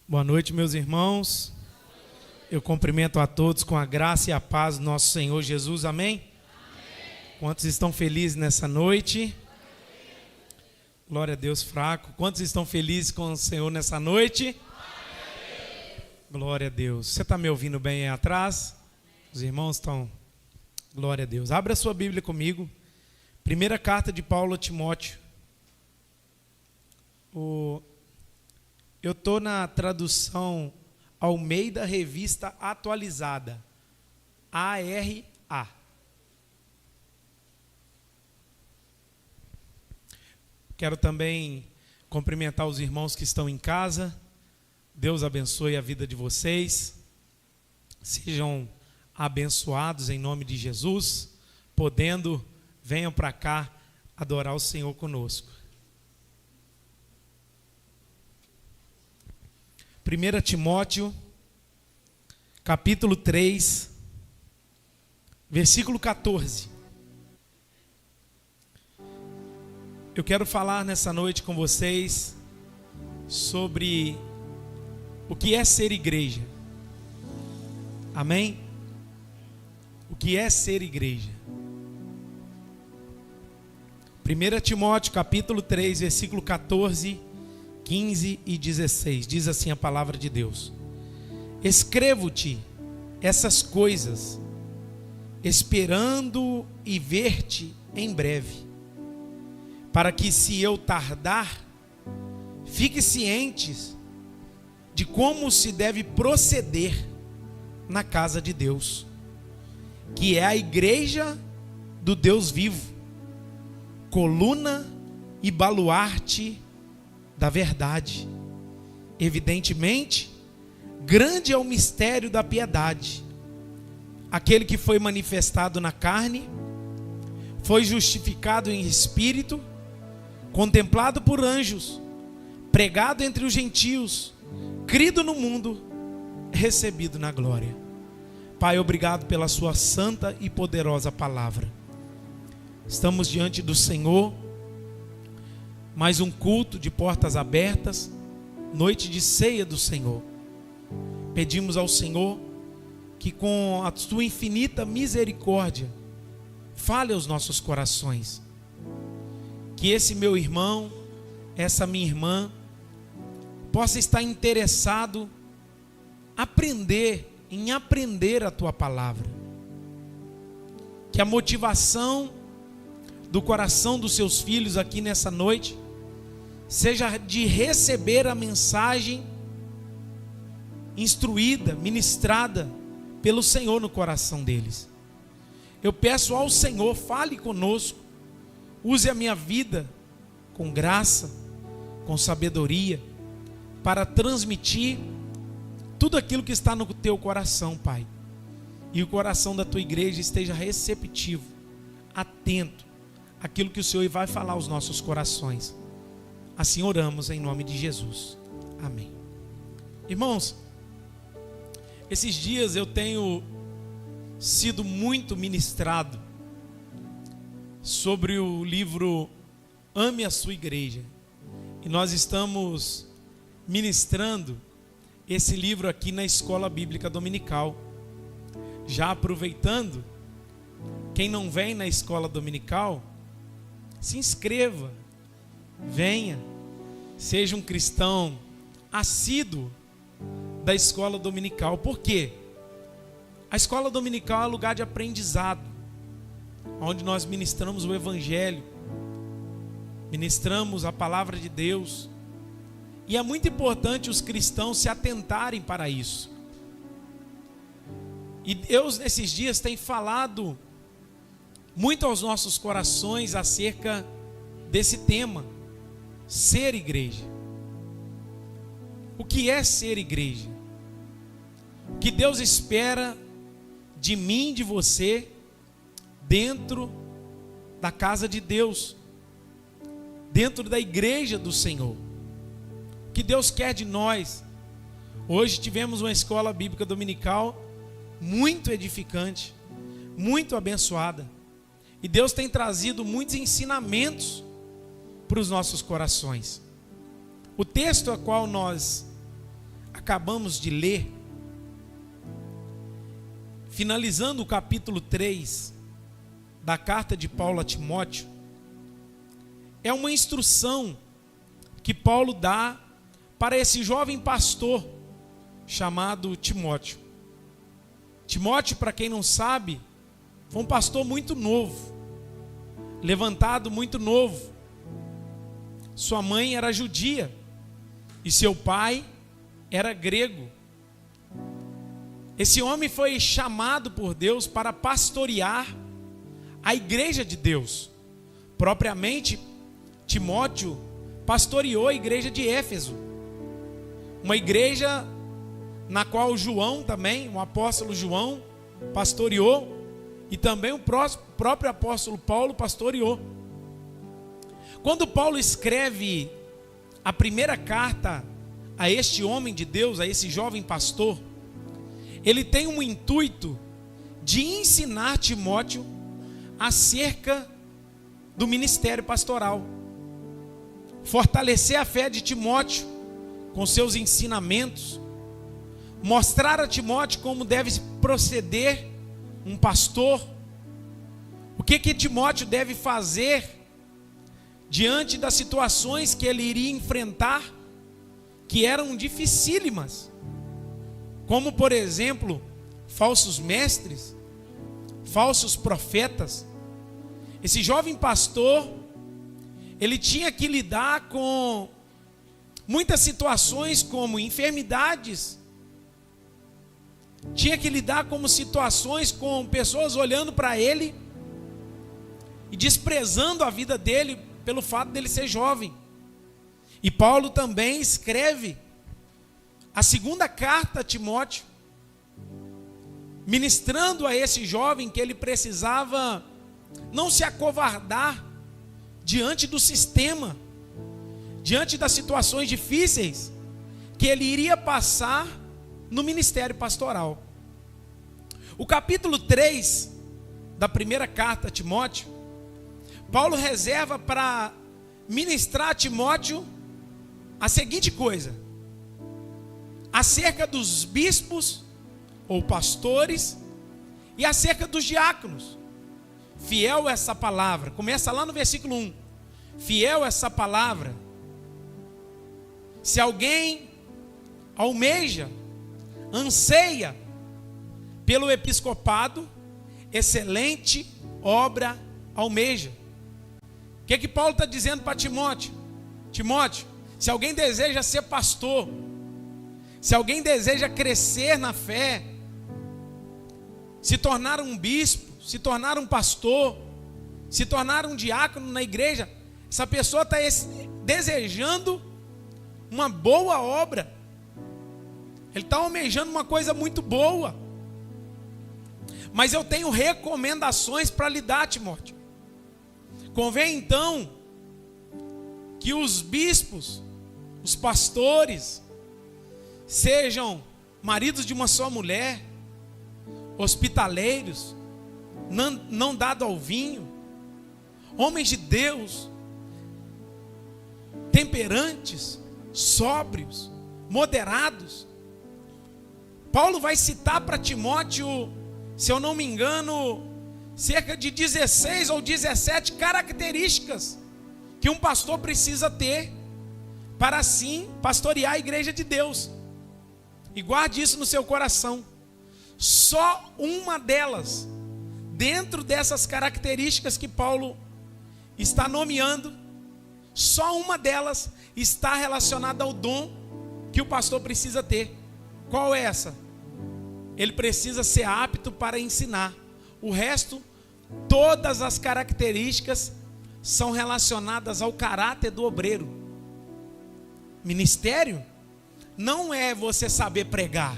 Boa noite, meus irmãos. Eu cumprimento a todos com a graça e a paz do nosso Senhor Jesus. Amém? Quantos estão felizes nessa noite? Glória a Deus, fraco. Quantos estão felizes com o Senhor nessa noite? Glória a Deus. Você está me ouvindo bem aí atrás? Os irmãos estão... Glória a Deus. Abra a sua Bíblia comigo. Primeira carta de Paulo a Timóteo. Eu estou na tradução Almeida Revista Atualizada, ARA. Quero também cumprimentar os irmãos que estão em casa. Deus abençoe a vida de vocês. Sejam abençoados em nome de Jesus. Podendo, venham para cá adorar o Senhor conosco. 1 Timóteo, capítulo 3, versículo 14. Eu quero falar nessa noite com vocês sobre o que é ser igreja. Amém? O que é ser igreja? 1 Timóteo, capítulo 3, versículo 14, 15 e 16, diz assim a palavra de Deus: escrevo-te essas coisas, esperando e ver-te em breve, para que, se eu tardar, fique cientes de como se deve proceder na casa de Deus, que é a igreja do Deus vivo, coluna e baluarte da verdade. Evidentemente, grande é o mistério da piedade. Aquele que foi manifestado na carne, foi justificado em espírito, contemplado por anjos, pregado entre os gentios, crido no mundo, recebido na glória. Pai, obrigado pela sua santa e poderosa palavra. Estamos diante do Senhor, mais um culto de portas abertas, noite de ceia do Senhor. Pedimos ao Senhor que, com a sua infinita misericórdia, fale aos nossos corações. Que esse meu irmão, essa minha irmã, possa estar interessado em aprender a tua palavra. Que a motivação do coração dos seus filhos aqui nessa noite seja de receber a mensagem instruída, ministrada pelo Senhor no coração deles. Eu peço ao Senhor, fale conosco, use a minha vida com graça, com sabedoria, para transmitir tudo aquilo que está no teu coração, Pai. E o coração da tua igreja esteja receptivo, atento àquilo que o Senhor vai falar aos nossos corações. Assim oramos em nome de Jesus. Amém. Irmãos, esses dias eu tenho sido muito ministrado sobre o livro Ame a Sua Igreja. E nós estamos ministrando esse livro aqui na Escola Bíblica Dominical. Já aproveitando, quem não vem na Escola Dominical, se inscreva, venha, seja um cristão assíduo da Escola Dominical. Por quê? A Escola Dominical é lugar de aprendizado, onde nós ministramos o Evangelho, ministramos a palavra de Deus, e é muito importante os cristãos se atentarem para isso. E Deus nesses dias tem falado muito aos nossos corações acerca desse tema, ser igreja. O que é ser igreja? O que Deus espera de mim, de você, dentro da casa de Deus, dentro da igreja do Senhor. O que Deus quer de nós? Hoje tivemos uma escola bíblica dominical muito edificante, muito abençoada. E Deus tem trazido muitos ensinamentos para os nossos corações. O texto a qual nós acabamos de ler, finalizando o capítulo 3 da carta de Paulo a Timóteo, é uma instrução que Paulo dá para esse jovem pastor chamado Timóteo. Timóteo, para quem não sabe, foi um pastor muito novo, levantado muito novo. Sua mãe era judia e seu pai era grego. Esse homem foi chamado por Deus para pastorear a igreja de Deus. Propriamente, Timóteo pastoreou a igreja de Éfeso, uma igreja na qual João também, o apóstolo João, pastoreou, e também o próprio apóstolo Paulo pastoreou. Quando Paulo escreve a primeira carta a este homem de Deus, a esse jovem pastor, ele tem um intuito de ensinar Timóteo acerca do ministério pastoral, fortalecer a fé de Timóteo com seus ensinamentos, mostrar a Timóteo como deve proceder um pastor, o que Timóteo deve fazer diante das situações que ele iria enfrentar, que eram dificílimas, como por exemplo, falsos mestres, falsos profetas. Esse jovem pastor, ele tinha que lidar com muitas situações como enfermidades, tinha que lidar com situações com pessoas olhando para ele e desprezando a vida dele pelo fato dele ser jovem. E Paulo também escreve a segunda carta a Timóteo, ministrando a esse jovem que ele precisava não se acovardar diante do sistema, diante das situações difíceis que ele iria passar no ministério pastoral. O capítulo 3 da primeira carta a Timóteo, Paulo reserva para ministrar a Timóteo a seguinte coisa: acerca dos bispos ou pastores e acerca dos diáconos. Fiel essa palavra, começa lá no versículo 1. Fiel essa palavra. Se alguém almeja, anseia pelo episcopado, excelente obra almeja. O que Paulo está dizendo para Timóteo? Timóteo, se alguém deseja ser pastor, se alguém deseja crescer na fé, se tornar um bispo, se tornar um pastor, se tornar um diácono na igreja, essa pessoa está desejando uma boa obra, ele está almejando uma coisa muito boa. Mas eu tenho recomendações para lhe dar, Timóteo. Convém então que os bispos, os pastores, sejam maridos de uma só mulher, hospitaleiros, não dado ao vinho, homens de Deus, temperantes, sóbrios, moderados. Paulo vai citar para Timóteo, se eu não me engano, cerca de 16 ou 17 características que um pastor precisa ter para assim pastorear a igreja de Deus. E guarde isso no seu coração. Só uma delas, dentro dessas características que Paulo está nomeando, só uma delas está relacionada ao dom que o pastor precisa ter. Qual é essa? Ele precisa ser apto para ensinar. O resto, todas as características são relacionadas ao caráter do obreiro. Ministério não é você saber pregar.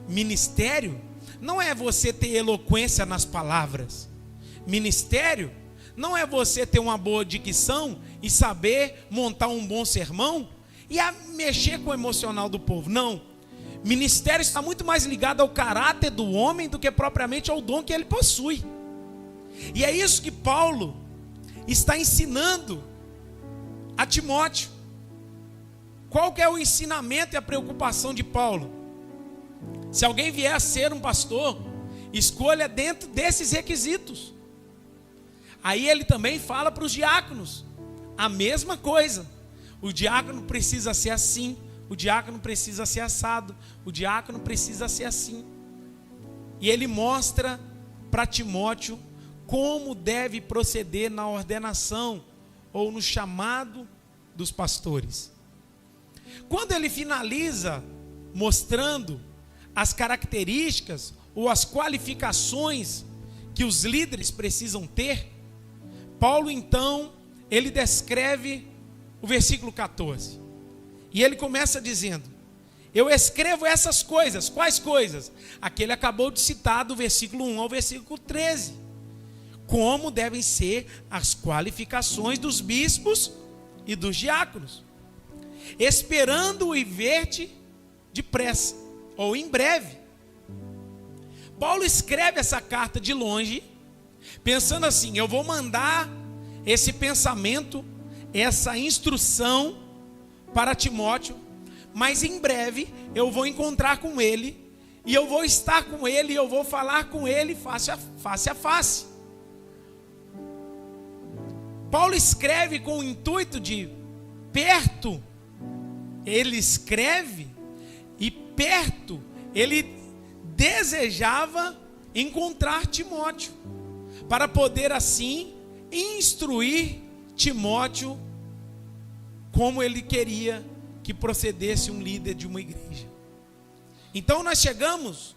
Ministério não é você ter eloquência nas palavras. Ministério não é você ter uma boa dicção e saber montar um bom sermão e mexer com o emocional do povo. Não. Ministério está muito mais ligado ao caráter do homem do que propriamente ao dom que ele possui. E é isso que Paulo está ensinando a Timóteo. qual que é o ensinamento e a preocupação de Paulo? Se alguém vier a ser um pastor, escolha dentro desses requisitos. Aí ele também fala para os diáconos a mesma coisa. O diácono precisa ser assim, o diácono precisa ser assado, o diácono precisa ser assim. E ele mostra para Timóteo como deve proceder na ordenação ou no chamado dos pastores. Quando ele finaliza mostrando as características ou as qualificações que os líderes precisam ter, Paulo então, ele descreve o versículo 14. E ele começa dizendo: eu escrevo essas coisas. Quais coisas? Aquele acabou de citar do versículo 1 ao versículo 13. Como devem ser as qualificações dos bispos e dos diáconos, esperando o ver-te depressa, ou em breve. Paulo escreve essa carta de longe, pensando assim: eu vou mandar esse pensamento, essa instrução para Timóteo, mas em breve eu vou encontrar com ele, e eu vou estar com ele, e eu vou falar com ele face a face. Paulo escreve com o intuito de perto, ele escreve, e perto ele desejava encontrar Timóteo, para poder assim instruir Timóteo como ele queria que procedesse um líder de uma igreja. Então nós chegamos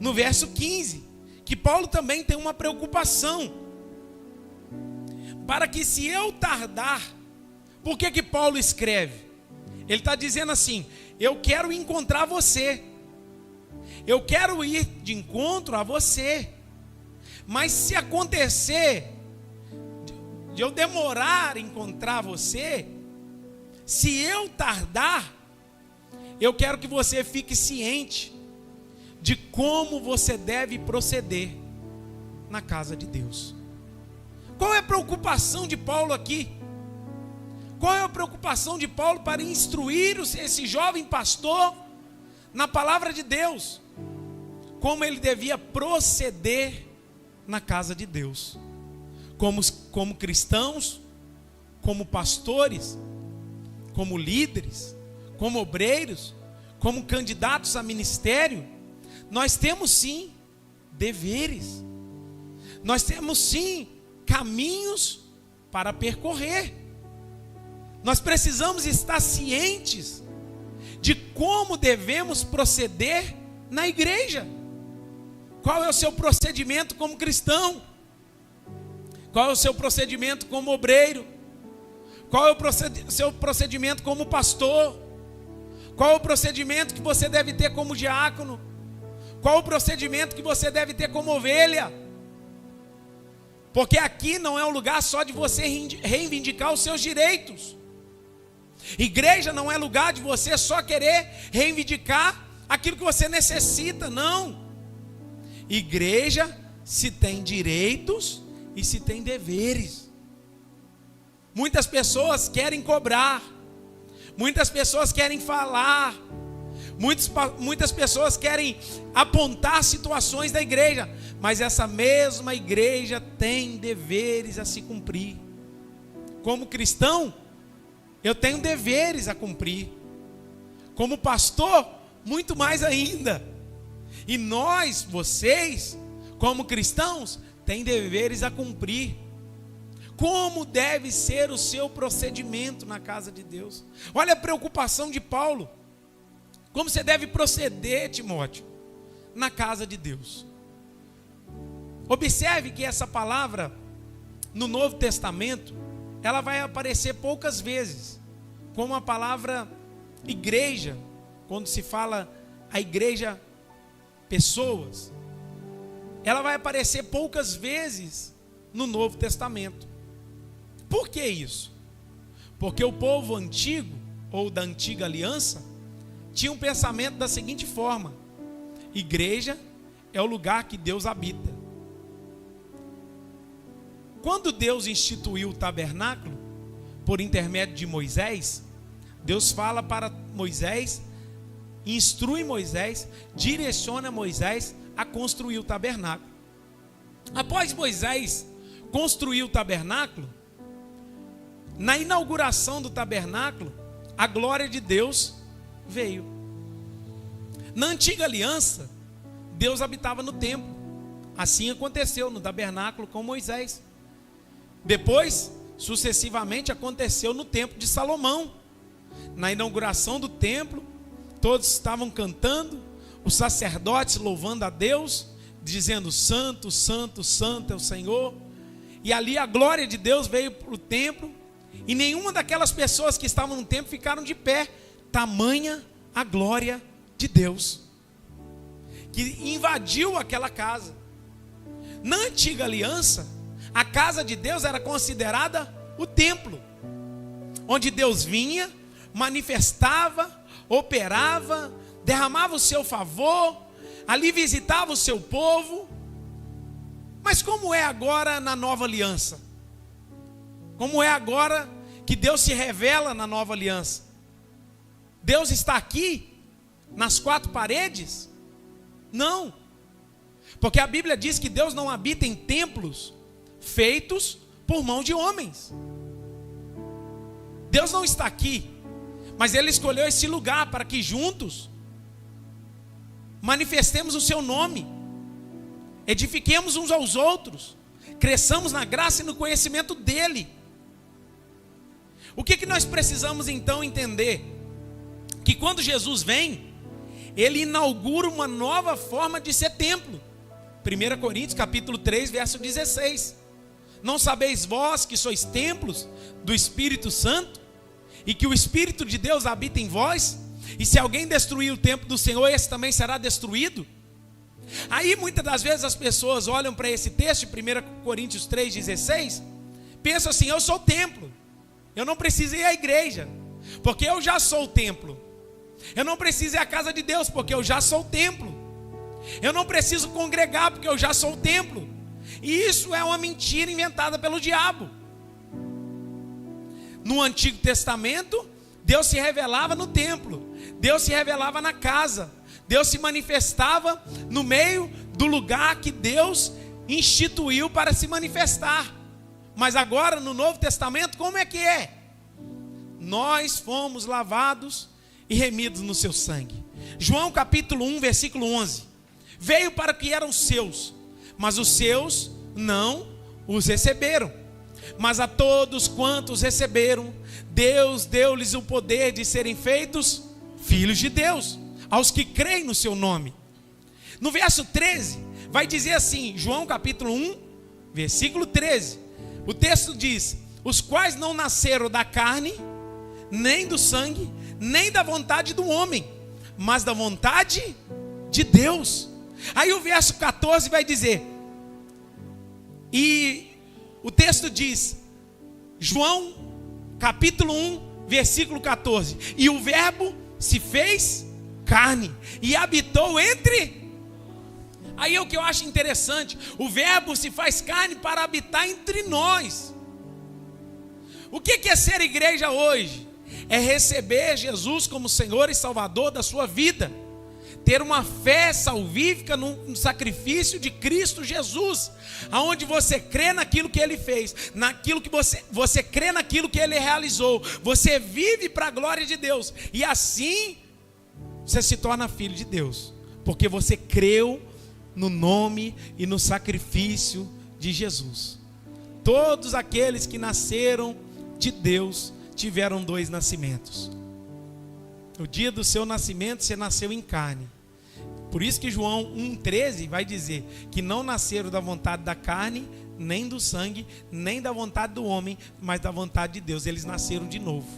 no verso 15, que Paulo também tem uma preocupação, para que se eu tardar. Por que Paulo escreve? Ele está dizendo assim: eu quero encontrar você, eu quero ir de encontro a você, mas se acontecer de eu demorar a encontrar você, se eu tardar, eu quero que você fique ciente de como você deve proceder na casa de Deus. Qual é a preocupação de Paulo aqui? Qual é a preocupação de Paulo para instruir esse jovem pastor na palavra de Deus? Como ele devia proceder na casa de Deus, como cristãos, como pastores, como líderes, como obreiros, como candidatos a ministério. Nós temos sim deveres, nós temos sim caminhos para percorrer. Nós precisamos estar cientes de como devemos proceder na igreja. Qual é o seu procedimento como cristão? Qual é o seu procedimento como obreiro? Qual é o seu procedimento como pastor? Qual é o procedimento que você deve ter como diácono? Qual é o procedimento que você deve ter como ovelha? Porque aqui não é um lugar só de você reivindicar os seus direitos. Igreja não é lugar de você só querer reivindicar aquilo que você necessita, não. Igreja se tem direitos e se tem deveres. Muitas pessoas querem cobrar, muitas pessoas querem falar, muitas pessoas querem apontar situações da igreja, mas essa mesma igreja tem deveres a se cumprir. Como cristão, eu tenho deveres a cumprir. Como pastor, muito mais ainda. E nós, vocês, como cristãos, têm deveres a cumprir. Como deve ser o seu procedimento na casa de Deus? Olha a preocupação de Paulo. Como você deve proceder, Timóteo, na casa de Deus? Observe que essa palavra, no Novo Testamento, ela vai aparecer poucas vezes, como a palavra igreja, quando se fala a igreja, pessoas. Ela vai aparecer poucas vezes no Novo Testamento. Por que isso? Porque o povo antigo, ou da antiga aliança, tinha um pensamento da seguinte forma: igreja é o lugar que Deus habita. Quando Deus instituiu o tabernáculo, por intermédio de Moisés, Deus fala para Moisés, instrui Moisés, direciona Moisés a construir o tabernáculo. Após Moisés construir o tabernáculo, na inauguração do tabernáculo, a glória de Deus veio. Na antiga aliança, Deus habitava no templo. Assim aconteceu no tabernáculo com Moisés. Depois, sucessivamente, aconteceu no templo de Salomão. Na inauguração do templo, todos estavam cantando, os sacerdotes louvando a Deus, dizendo: santo, santo, santo é o Senhor. E ali a glória de Deus veio para o templo, e nenhuma daquelas pessoas que estavam no templo ficaram de pé, tamanha a glória de Deus, que invadiu aquela casa. Na antiga aliança, a casa de Deus era considerada o templo, onde Deus vinha, manifestava, operava, derramava o seu favor, ali visitava o seu povo. Mas como é agora na nova aliança? Como é agora que Deus se revela na nova aliança? Deus está aqui, nas quatro paredes? Não, porque a Bíblia diz que Deus não habita em templos feitos por mão de homens. Deus não está aqui, mas Ele escolheu esse lugar para que juntos manifestemos o seu nome, edifiquemos uns aos outros, cresçamos na graça e no conhecimento dEle. O que nós precisamos então entender? Que quando Jesus vem, Ele inaugura uma nova forma de ser templo. 1 Coríntios capítulo 3, verso 16. Não sabeis vós que sois templos do Espírito Santo, e que o Espírito de Deus habita em vós? E se alguém destruir o templo do Senhor, esse também será destruído? Aí muitas das vezes as pessoas olham para esse texto, 1 Coríntios 3,16, pensam assim: eu sou o templo, eu não preciso ir à igreja, porque eu já sou o templo. Eu não preciso ir à casa de Deus, porque eu já sou o templo. Eu não preciso congregar, porque eu já sou o templo. E isso é uma mentira inventada pelo diabo. No Antigo Testamento, Deus se revelava no templo, Deus se revelava na casa, Deus se manifestava no meio do lugar que Deus instituiu para se manifestar. Mas agora no Novo Testamento, como é que é? Nós fomos lavados e remidos no seu sangue. João capítulo 1, versículo 11. Veio para o que eram seus, mas os seus não os receberam. Mas a todos quantos receberam, Deus deu-lhes o poder de serem feitos filhos de Deus, aos que creem no seu nome. No verso 13, vai dizer assim, João capítulo 1, versículo 13. O texto diz: os quais não nasceram da carne, nem do sangue, nem da vontade do homem, mas da vontade de Deus. Aí o verso 14 vai dizer, e o texto diz, João capítulo 1, versículo 14: e o verbo se fez carne e habitou entre. Aí é o que eu acho interessante, o verbo se faz carne para habitar entre nós. O que é ser igreja hoje? É receber Jesus como Senhor e Salvador da sua vida, ter uma fé salvífica no sacrifício de Cristo Jesus, aonde você crê naquilo que Ele fez, naquilo que você crê naquilo que Ele realizou, você vive para a glória de Deus, e assim você se torna filho de Deus, porque você creu no nome e no sacrifício de Jesus. Todos aqueles que nasceram de Deus tiveram dois nascimentos. No dia do seu nascimento, você nasceu em carne. Por isso que João 1,13 vai dizer que não nasceram da vontade da carne, nem do sangue, nem da vontade do homem, mas da vontade de Deus. Eles nasceram de novo.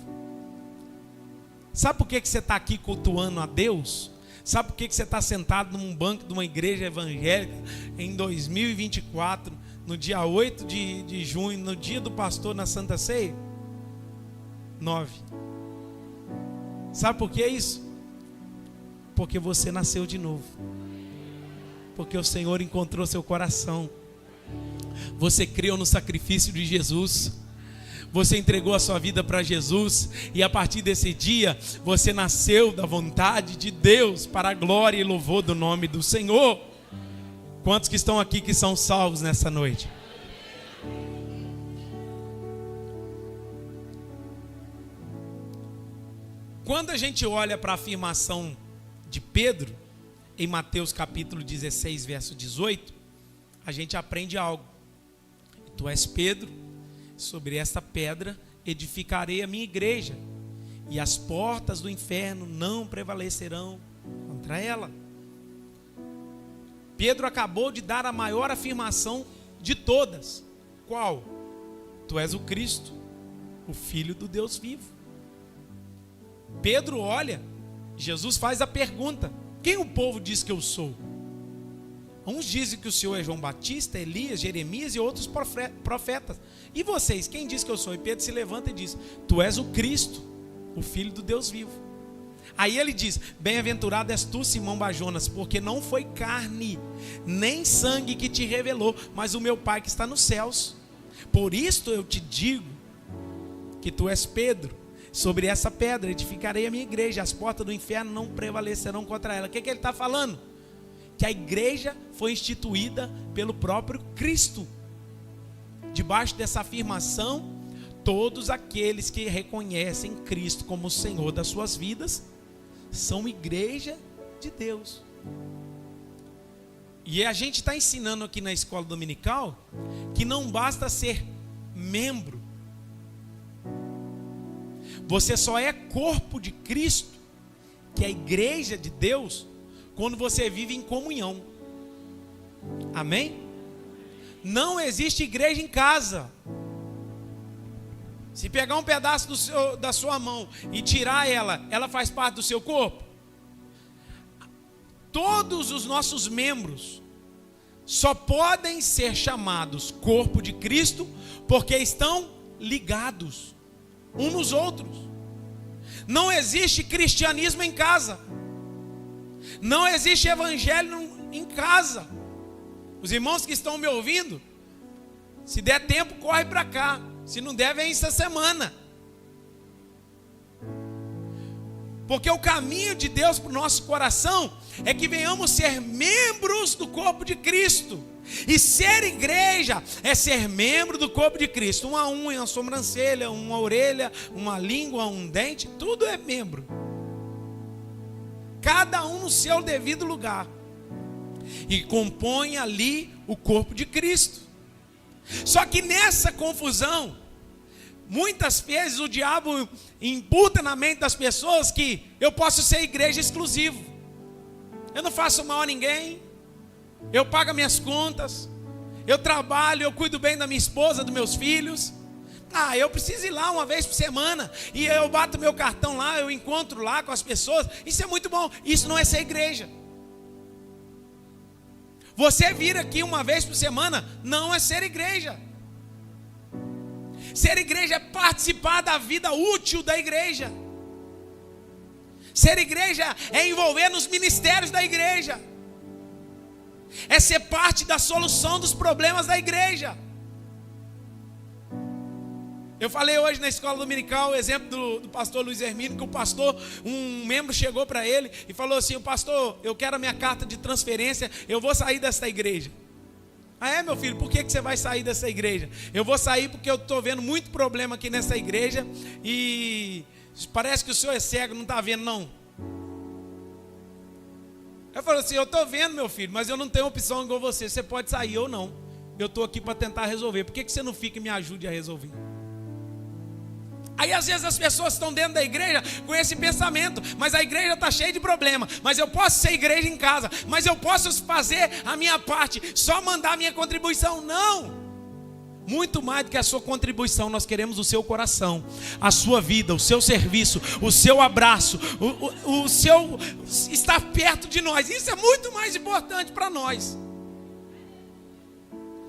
Sabe por que você está aqui cultuando a Deus? Sabe por que você está sentado num banco de uma igreja evangélica em 2024, no dia 8 de junho, no dia do pastor na Santa Ceia? 9. Sabe por que isso? Porque você nasceu de novo. Porque o Senhor encontrou seu coração. Você creu no sacrifício de Jesus. você entregou a sua vida para Jesus, e a partir desse dia, você nasceu da vontade de Deus, para a glória e louvor do nome do Senhor. Quantos que estão aqui que são salvos nessa noite? Quando a gente olha para a afirmação de Pedro, em Mateus capítulo 16, verso 18, a gente aprende algo. Tu és Pedro, sobre esta pedra edificarei a minha igreja, e as portas do inferno não prevalecerão contra ela. Pedro acabou de dar a maior afirmação de todas. Qual? Tu és o Cristo, o Filho do Deus vivo. Pedro olha, Jesus faz a pergunta: quem o povo diz que eu sou? Uns dizem que o Senhor é João Batista, Elias, Jeremias e outros profetas. E vocês, quem diz que eu sou? E Pedro se levanta e diz: tu és o Cristo, o Filho do Deus vivo. Aí ele diz: bem-aventurado és tu, Simão Bajonas, porque não foi carne nem sangue que te revelou, mas o meu Pai que está nos céus. Por isto eu te digo que tu és Pedro, sobre essa pedra edificarei a minha igreja, as portas do inferno não prevalecerão contra ela. O que ele está falando? Que a igreja foi instituída pelo próprio Cristo. Debaixo dessa afirmação, todos aqueles que reconhecem Cristo como o Senhor das suas vidas são igreja de Deus. E a gente está ensinando aqui na escola dominical que não basta ser membro. Você só é corpo de Cristo, que é a igreja de Deus, quando você vive em comunhão. Amém? Não existe igreja em casa. Se pegar um pedaço da sua mão e tirar ela faz parte do seu corpo? Todos os nossos membros só podem ser chamados corpo de Cristo porque estão ligados uns nos outros. Não existe cristianismo em casa. Não existe evangelho em casa. Os irmãos que estão me ouvindo, se der tempo, corre para cá. Se não der, vem essa semana. Porque o caminho de Deus para o nosso coração é que venhamos ser membros do corpo de Cristo. E ser igreja é ser membro do corpo de Cristo. Uma unha, uma sobrancelha, uma orelha, uma língua, um dente, tudo é membro. Cada um no seu devido lugar. E compõe ali o corpo de Cristo. Só que nessa confusão, muitas vezes o diabo imputa na mente das pessoas que eu posso ser igreja exclusivo. Eu não faço mal a ninguém. Eu pago minhas contas, eu trabalho, eu cuido bem da minha esposa, dos meus filhos. Eu preciso ir lá uma vez por semana, e eu bato meu cartão lá, eu encontro lá com as pessoas. Isso é muito bom, isso não é ser igreja. Você vir aqui uma vez por semana não é ser igreja. Ser igreja é participar da vida útil da igreja. Ser igreja é envolver nos ministérios da igreja. É ser parte da solução dos problemas da igreja. Eu falei hoje na escola dominical o exemplo do pastor Luiz Hermínio, que um membro chegou para ele e falou assim: pastor, eu quero a minha carta de transferência, eu vou sair dessa igreja. Meu filho, por que você vai sair dessa igreja? Eu vou sair porque eu estou vendo muito problema aqui nessa igreja, e parece que o senhor é cego, não está vendo não. Eu falei assim: eu estou vendo, meu filho, mas eu não tenho opção igual você. Você pode sair ou não. Eu estou aqui para tentar resolver. Por que você não fica e me ajude a resolver? Aí às vezes as pessoas estão dentro da igreja com esse pensamento: mas a igreja está cheia de problema, mas eu posso ser igreja em casa, mas eu posso fazer a minha parte, só mandar a minha contribuição. Não! Muito mais do que a sua contribuição, nós queremos o seu coração, a sua vida, o seu serviço, o seu abraço, o seu estar perto de nós. Isso é muito mais importante para nós.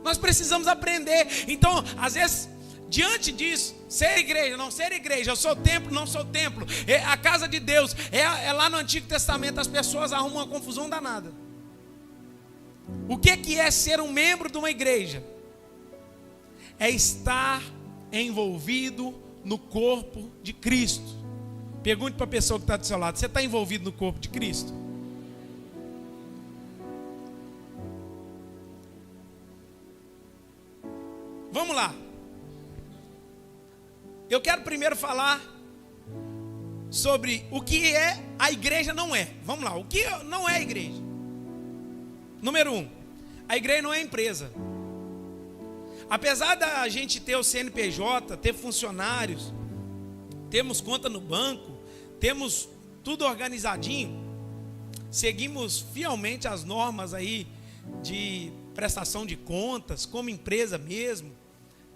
Nós precisamos aprender. Então, às vezes, diante disso, ser igreja, não ser igreja, eu sou templo, não sou templo, a casa de Deus, é lá no Antigo Testamento, as pessoas arrumam uma confusão danada. O que é ser um membro de uma igreja? É estar envolvido no corpo de Cristo. Pergunte para a pessoa que está do seu lado: você está envolvido no corpo de Cristo? Vamos lá. Eu quero primeiro falar sobre o que a igreja não é. Vamos lá, o que não é a igreja? Número 1, a igreja não é empresa. Apesar da gente ter o CNPJ, ter funcionários, temos conta no banco, temos tudo organizadinho, seguimos fielmente as normas aí de prestação de contas, como empresa mesmo,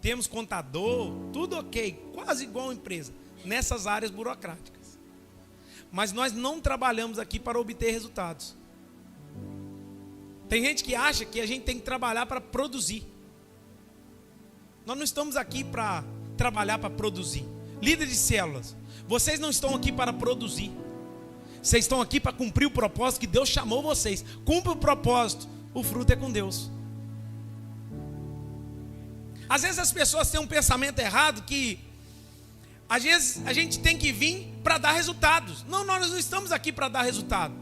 temos contador, tudo ok, quase igual empresa, nessas áreas burocráticas. Mas nós não trabalhamos aqui para obter resultados. Tem gente que acha que a gente tem que trabalhar para produzir. Nós não estamos aqui para trabalhar para produzir. Líderes de células, vocês não estão aqui para produzir. Vocês estão aqui para cumprir o propósito que Deus chamou vocês. Cumpre o propósito, o fruto é com Deus. Às vezes as pessoas têm um pensamento errado que às vezes a gente tem que vir para dar resultados. Não, nós não estamos aqui para dar resultado.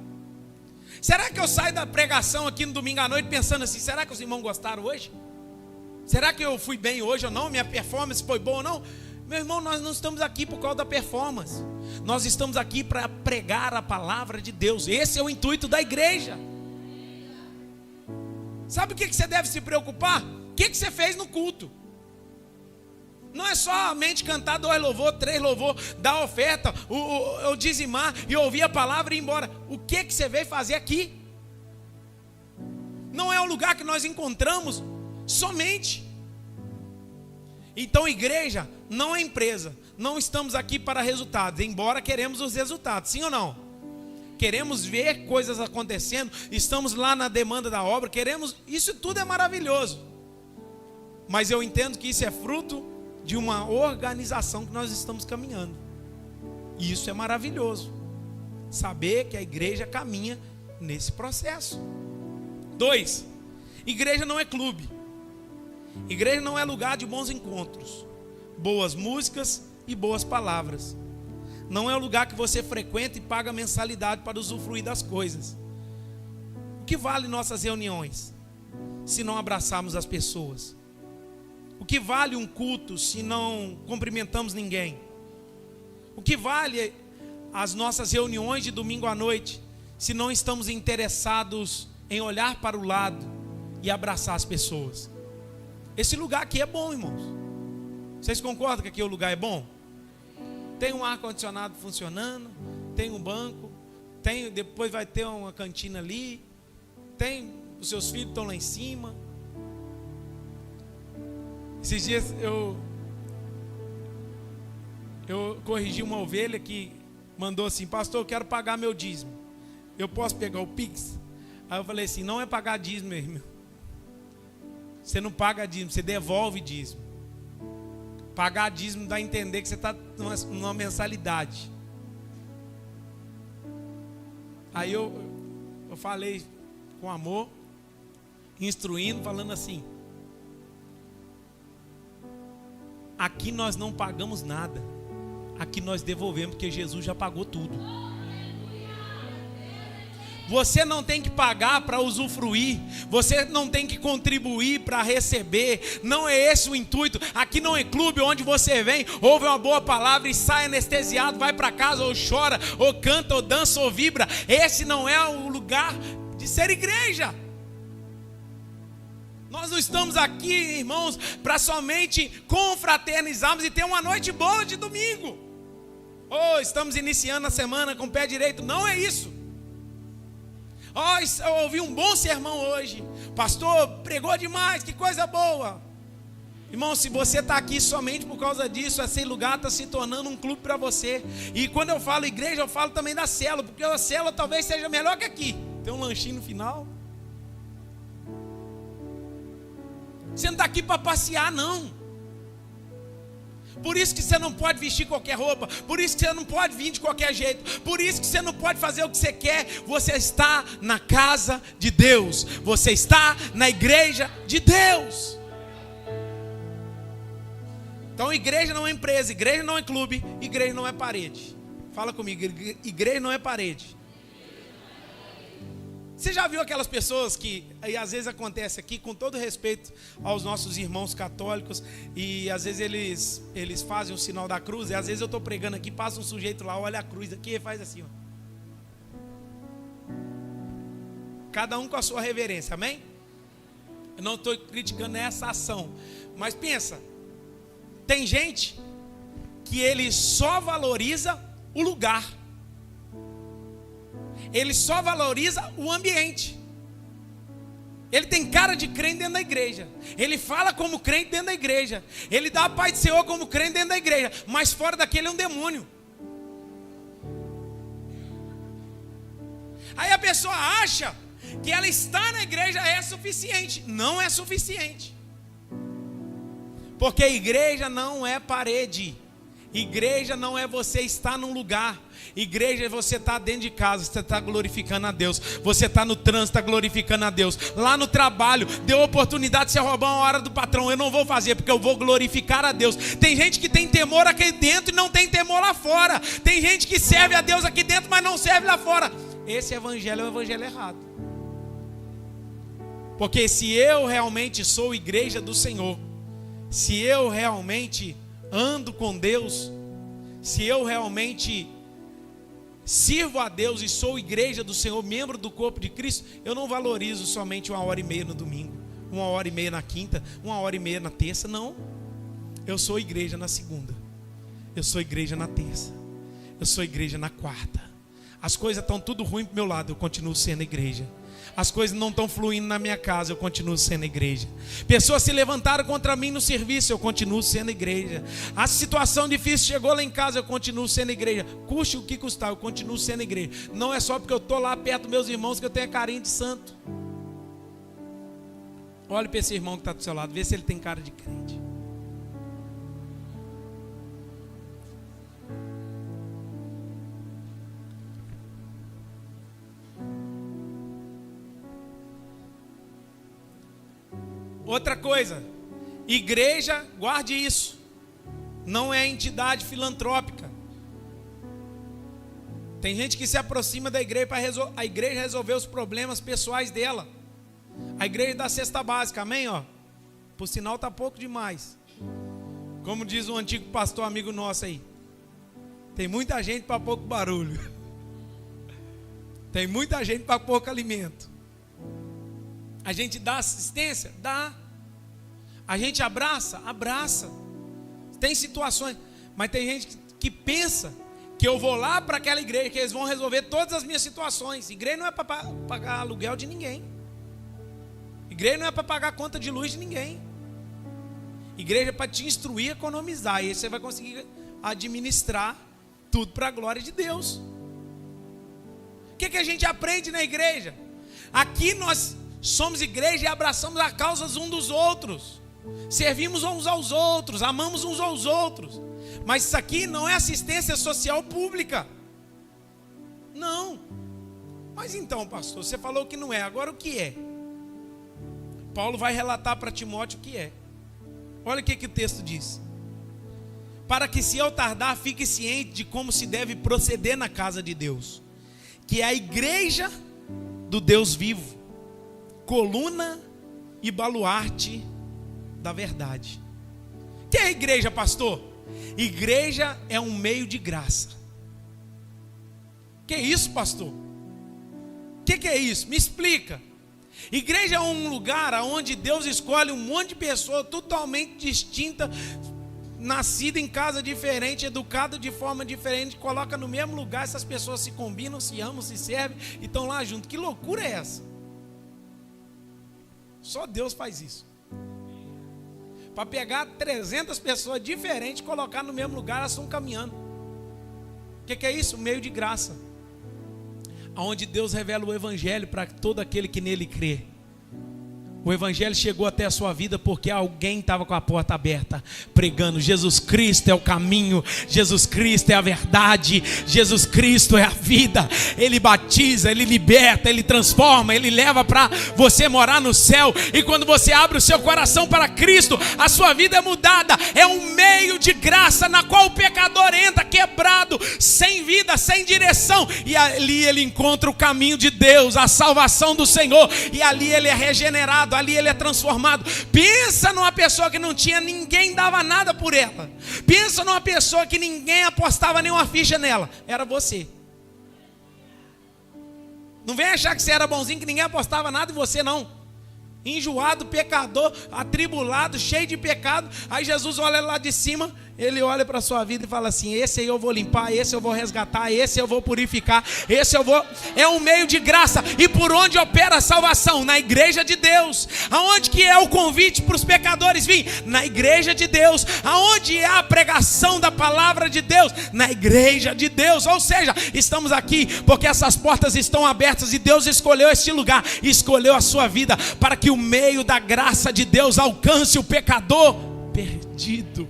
Será que eu saio da pregação aqui no domingo à noite pensando assim: será que os irmãos gostaram hoje? Será que eu fui bem hoje ou não? Minha performance foi boa ou não? Meu irmão, nós não estamos aqui por causa da performance. Nós estamos aqui para pregar a palavra de Deus. Esse é o intuito da igreja. Sabe o que você deve se preocupar? O que você fez no culto? Não é somente cantar 2 louvor, 3 louvor, dar oferta, o dizimar e ouvir a palavra e ir embora. O que você veio fazer aqui? Não é um lugar que nós encontramos somente. Então, igreja não é empresa. Não estamos aqui para resultados, embora queremos os resultados, sim ou não? Queremos ver coisas acontecendo, estamos lá na demanda da obra, queremos, isso tudo é maravilhoso. Mas eu entendo que isso é fruto de uma organização que nós estamos caminhando. E isso é maravilhoso. Saber que a igreja caminha nesse processo. 2, igreja não é clube. Igreja não é lugar de bons encontros, boas músicas e boas palavras. Não é o lugar que você frequenta e paga mensalidade para usufruir das coisas. O que vale nossas reuniões se não abraçarmos as pessoas? O que vale um culto se não cumprimentamos ninguém? O que vale as nossas reuniões de domingo à noite se não estamos interessados em olhar para o lado e abraçar as pessoas? Esse lugar aqui é bom, irmãos. Vocês concordam que aqui o lugar é bom? Tem um ar-condicionado funcionando, tem um banco, depois vai ter uma cantina ali, os seus filhos estão lá em cima. Esses dias eu corrigi uma ovelha que mandou assim: pastor, eu quero pagar meu dízimo, eu posso pegar o Pix? Aí eu falei assim: não é pagar dízimo, meu irmão. Você não paga dízimo, você devolve dízimo. Pagar dízimo dá a entender que você está numa mensalidade. Aí eu falei com amor, instruindo, falando assim: aqui nós não pagamos nada, aqui nós devolvemos, porque Jesus já pagou tudo. Você não tem que pagar para usufruir, você não tem que contribuir para receber, não é esse o intuito. Aqui não é clube onde você vem, ouve uma boa palavra e sai anestesiado, vai para casa ou chora, ou canta, ou dança, ou vibra. Esse não é o lugar de ser igreja. Nós não estamos aqui, irmãos, para somente confraternizarmos e ter uma noite boa de domingo. Estamos iniciando a semana com o pé direito. Não é isso. Eu ouvi um bom sermão hoje. Pastor, pregou demais, que coisa boa. Irmão, se você está aqui somente por causa disso, esse lugar está se tornando um clube para você. E quando eu falo igreja, eu falo também da célula, porque a célula talvez seja melhor que aqui. Tem um lanchinho no final. Você não está aqui para passear, não. Por isso que você não pode vestir qualquer roupa. Por isso que você não pode vir de qualquer jeito. Por isso que você não pode fazer o que você quer. Você está na casa de Deus. Você está na igreja de Deus. Então igreja não é empresa, igreja não é clube, igreja não é parede. Fala comigo, igreja não é parede. Você já viu aquelas pessoas que, e às vezes acontece aqui, com todo respeito aos nossos irmãos católicos, e às vezes eles fazem o sinal da cruz, e às vezes eu estou pregando aqui, passa um sujeito lá, olha a cruz aqui e faz assim, ó. Cada um com a sua reverência, amém? Eu não estou criticando essa ação, mas pensa, tem gente que ele só valoriza o lugar. Ele só valoriza o ambiente. Ele tem cara de crente dentro da igreja. Ele fala como crente dentro da igreja. Ele dá a paz do Senhor como crente dentro da igreja. Mas fora daquele é um demônio. Aí a pessoa acha que ela estar na igreja é suficiente. Não é suficiente. Porque igreja não é parede. Igreja não é você estar num lugar. Igreja é você estar dentro de casa, você está glorificando a Deus. Você está no trânsito, está glorificando a Deus. Lá no trabalho, deu oportunidade de você roubar uma hora do patrão. Eu não vou fazer porque eu vou glorificar a Deus. Tem gente que tem temor aqui dentro e não tem temor lá fora. Tem gente que serve a Deus aqui dentro, mas não serve lá fora. Esse evangelho é o evangelho errado. Porque se eu realmente sou igreja do Senhor, se eu realmente ando com Deus, se eu realmente sirvo a Deus e sou igreja do Senhor, membro do corpo de Cristo, eu não valorizo somente 1h30 no domingo, 1h30 na quinta, 1h30 na terça, não. Eu sou igreja na segunda, eu sou igreja na terça, eu sou igreja na quarta. As coisas estão tudo ruim pro meu lado, eu continuo sendo igreja. As coisas não estão fluindo na minha casa, eu continuo sendo igreja. Pessoas se levantaram contra mim no serviço, eu continuo sendo igreja. A situação difícil chegou lá em casa, eu continuo sendo igreja. Custe o que custar, eu continuo sendo igreja. Não é só porque eu estou lá perto dos meus irmãos que eu tenho carinho de santo. Olhe para esse irmão que está do seu lado, vê se ele tem cara de crente. Outra coisa, igreja, guarde isso, não é entidade filantrópica. Tem gente que se aproxima da igreja para a igreja resolver os problemas pessoais dela. A igreja da cesta básica, amém? Ó, por sinal está pouco demais. Como diz um antigo pastor amigo nosso aí, tem muita gente para pouco barulho. Tem muita gente para pouco alimento. A gente dá assistência? Dá. A gente abraça? Abraça. Tem situações, mas tem gente que pensa que eu vou lá para aquela igreja, que eles vão resolver todas as minhas situações. Igreja não é para pagar aluguel de ninguém. Igreja não é para pagar conta de luz de ninguém. Igreja é para te instruir a economizar. E aí você vai conseguir administrar tudo para a glória de Deus. O que a gente aprende na igreja? Aqui nós somos igreja e abraçamos as causas uns dos outros. Servimos uns aos outros, amamos uns aos outros. Mas isso aqui não é assistência social pública. Não. Mas então, pastor, você falou que não é, agora o que é? Paulo vai relatar para Timóteo o que é. Olha o que o texto diz. Para que se eu tardar, fique ciente de como se deve proceder na casa de Deus, que é a igreja do Deus vivo, coluna e baluarte da verdade. O que é a igreja, pastor? Igreja é um meio de graça. Que é isso, pastor? O que é isso? Me explica. Igreja é um lugar onde Deus escolhe um monte de pessoa totalmente distinta, nascida em casa diferente, educada de forma diferente, coloca no mesmo lugar, essas pessoas se combinam, se amam, se servem e estão lá junto. Que loucura é essa? Só Deus faz isso. Para pegar 300 pessoas diferentes e colocar no mesmo lugar, elas estão caminhando. O que é isso? Meio de graça. Onde Deus revela o evangelho para todo aquele que nele crê. O evangelho chegou até a sua vida porque alguém estava com a porta aberta, pregando: Jesus Cristo é o caminho, Jesus Cristo é a verdade, Jesus Cristo é a vida. Ele batiza, Ele liberta, Ele transforma, Ele leva para você morar no céu. E quando você abre o seu coração para Cristo, a sua vida é mudada. É um meio de graça na qual o pecador entra quebrado, sem vida, sem direção, e ali ele encontra o caminho de Deus, a salvação do Senhor, e ali ele é regenerado, ali ele é transformado. Pensa numa pessoa que não tinha, ninguém dava nada por ela. Pensa numa pessoa que ninguém apostava nenhuma ficha nela. Era você. Não vem achar que você era bonzinho, que ninguém apostava nada em você, não. Enjoado, pecador, atribulado, cheio de pecado. Aí Jesus olha lá de cima, Ele olha para a sua vida e fala assim: esse aí eu vou limpar, esse eu vou resgatar, esse eu vou purificar, esse eu vou... É um meio de graça. E por onde opera a salvação? Na igreja de Deus. Aonde que é o convite para os pecadores vir? Na igreja de Deus. Aonde é a pregação da palavra de Deus? Na igreja de Deus. Ou seja, estamos aqui porque essas portas estão abertas e Deus escolheu este lugar, escolheu a sua vida para que o meio da graça de Deus alcance o pecador perdido.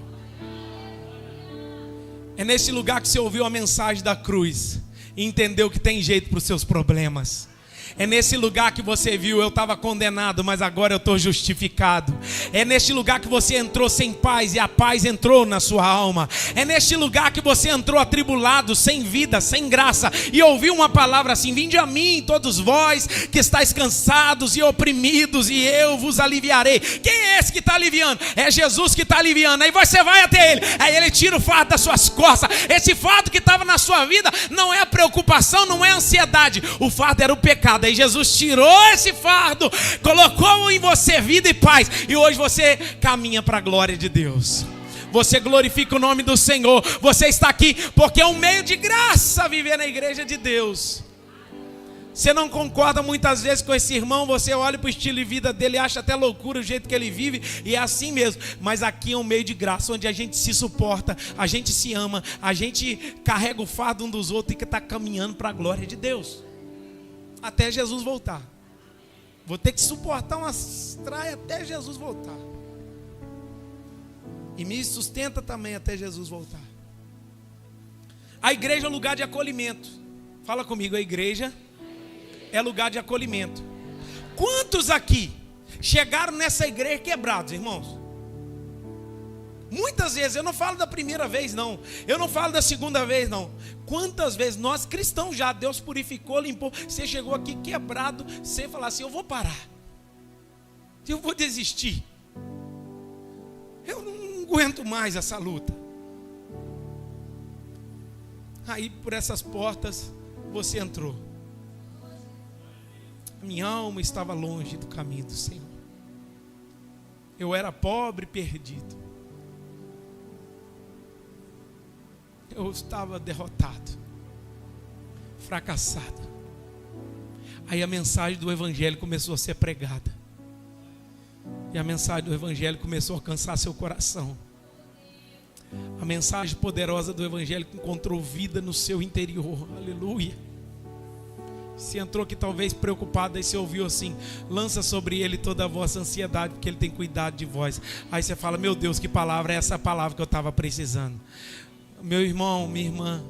É nesse lugar que você ouviu a mensagem da cruz e entendeu que tem jeito para os seus problemas. É nesse lugar que você viu: eu estava condenado, mas agora eu estou justificado. É neste lugar que você entrou sem paz e a paz entrou na sua alma. É neste lugar que você entrou atribulado, sem vida, sem graça, e ouviu uma palavra assim: vinde a mim, todos vós que estáis cansados e oprimidos, e eu vos aliviarei. Quem é esse que está aliviando? É Jesus que está aliviando. Aí você vai até Ele, aí Ele tira o fardo das suas costas. Esse fardo que estava na sua vida não é a preocupação, não é a ansiedade. O fardo era o pecado. Aí Jesus tirou esse fardo, colocou em você vida e paz, e hoje você caminha para a glória de Deus. Você glorifica o nome do Senhor. Você está aqui porque é um meio de graça viver na igreja de Deus. Você não concorda muitas vezes com esse irmão, você olha para o estilo de vida dele e acha até loucura o jeito que ele vive, e é assim mesmo. Mas aqui é um meio de graça, onde a gente se suporta, a gente se ama, a gente carrega o fardo um dos outros e que está caminhando para a glória de Deus. Até Jesus voltar. Vou ter que suportar umas traias até Jesus voltar. E me sustenta também até Jesus voltar. A igreja é lugar de acolhimento. Fala comigo: a igreja é lugar de acolhimento. Quantos aqui chegaram nessa igreja quebrados, irmãos? Muitas vezes. Eu não falo da primeira vez, não. Eu não falo da segunda vez, não. Quantas vezes nós cristãos já, Deus purificou, limpou, você chegou aqui quebrado, você fala assim: eu vou parar, eu vou desistir, eu não aguento mais essa luta. Aí por essas portas você entrou. Minha alma estava longe do caminho do Senhor. Eu era pobre e perdido. Eu estava derrotado, fracassado. Aí a mensagem do evangelho começou a ser pregada. E a mensagem do evangelho começou a alcançar seu coração. A mensagem poderosa do evangelho encontrou vida no seu interior. Aleluia. Você entrou aqui talvez preocupado, aí você ouviu assim: lança sobre ele toda a vossa ansiedade, porque ele tem cuidado de vós. Aí você fala: meu Deus, que palavra é essa palavra que eu estava precisando? Meu irmão, minha irmã,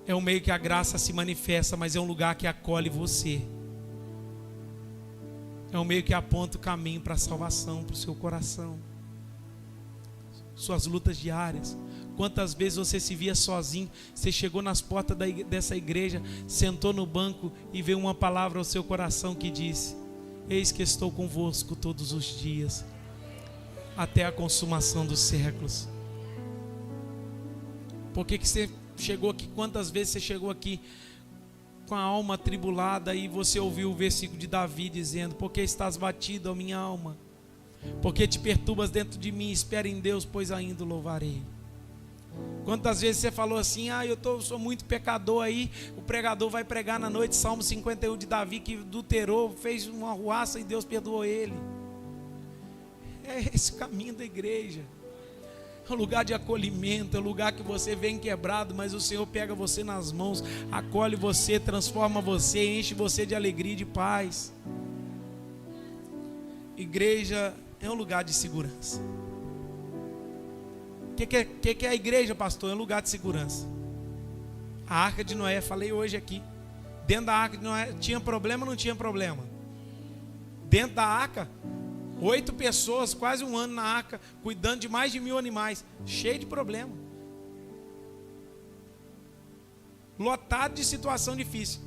é um meio que a graça se manifesta, mas é um lugar que acolhe você. É um meio que aponta o caminho para a salvação, para o seu coração. Suas lutas diárias. Quantas vezes você se via sozinho? Você chegou nas portas dessa igreja, sentou no banco e veio uma palavra ao seu coração que disse: eis que estou convosco todos os dias, até a consumação dos séculos. Por que você chegou aqui? Quantas vezes você chegou aqui com a alma atribulada e você ouviu o versículo de Davi dizendo: por que estás batido, ó minha alma? Por que te perturbas dentro de mim? Espera em Deus, pois ainda o louvarei. Quantas vezes você falou assim: sou muito pecador, aí o pregador vai pregar na noite Salmo 51 de Davi, que adulterou, fez uma arruaça e Deus perdoou ele. É esse caminho da igreja. É um lugar de acolhimento, é um lugar que você vem quebrado, mas o Senhor pega você nas mãos, acolhe você, transforma você, enche você de alegria e de paz. igreja é um lugar de segurança. O que é a igreja, pastor? É um lugar de segurança. A arca de Noé, falei hoje aqui. Dentro da arca de Noé, tinha problema ou não tinha problema? Dentro da arca, 8 pessoas, quase um ano na arca, cuidando de mais de 1000 animais. Cheio de problema. Lotado de situação difícil.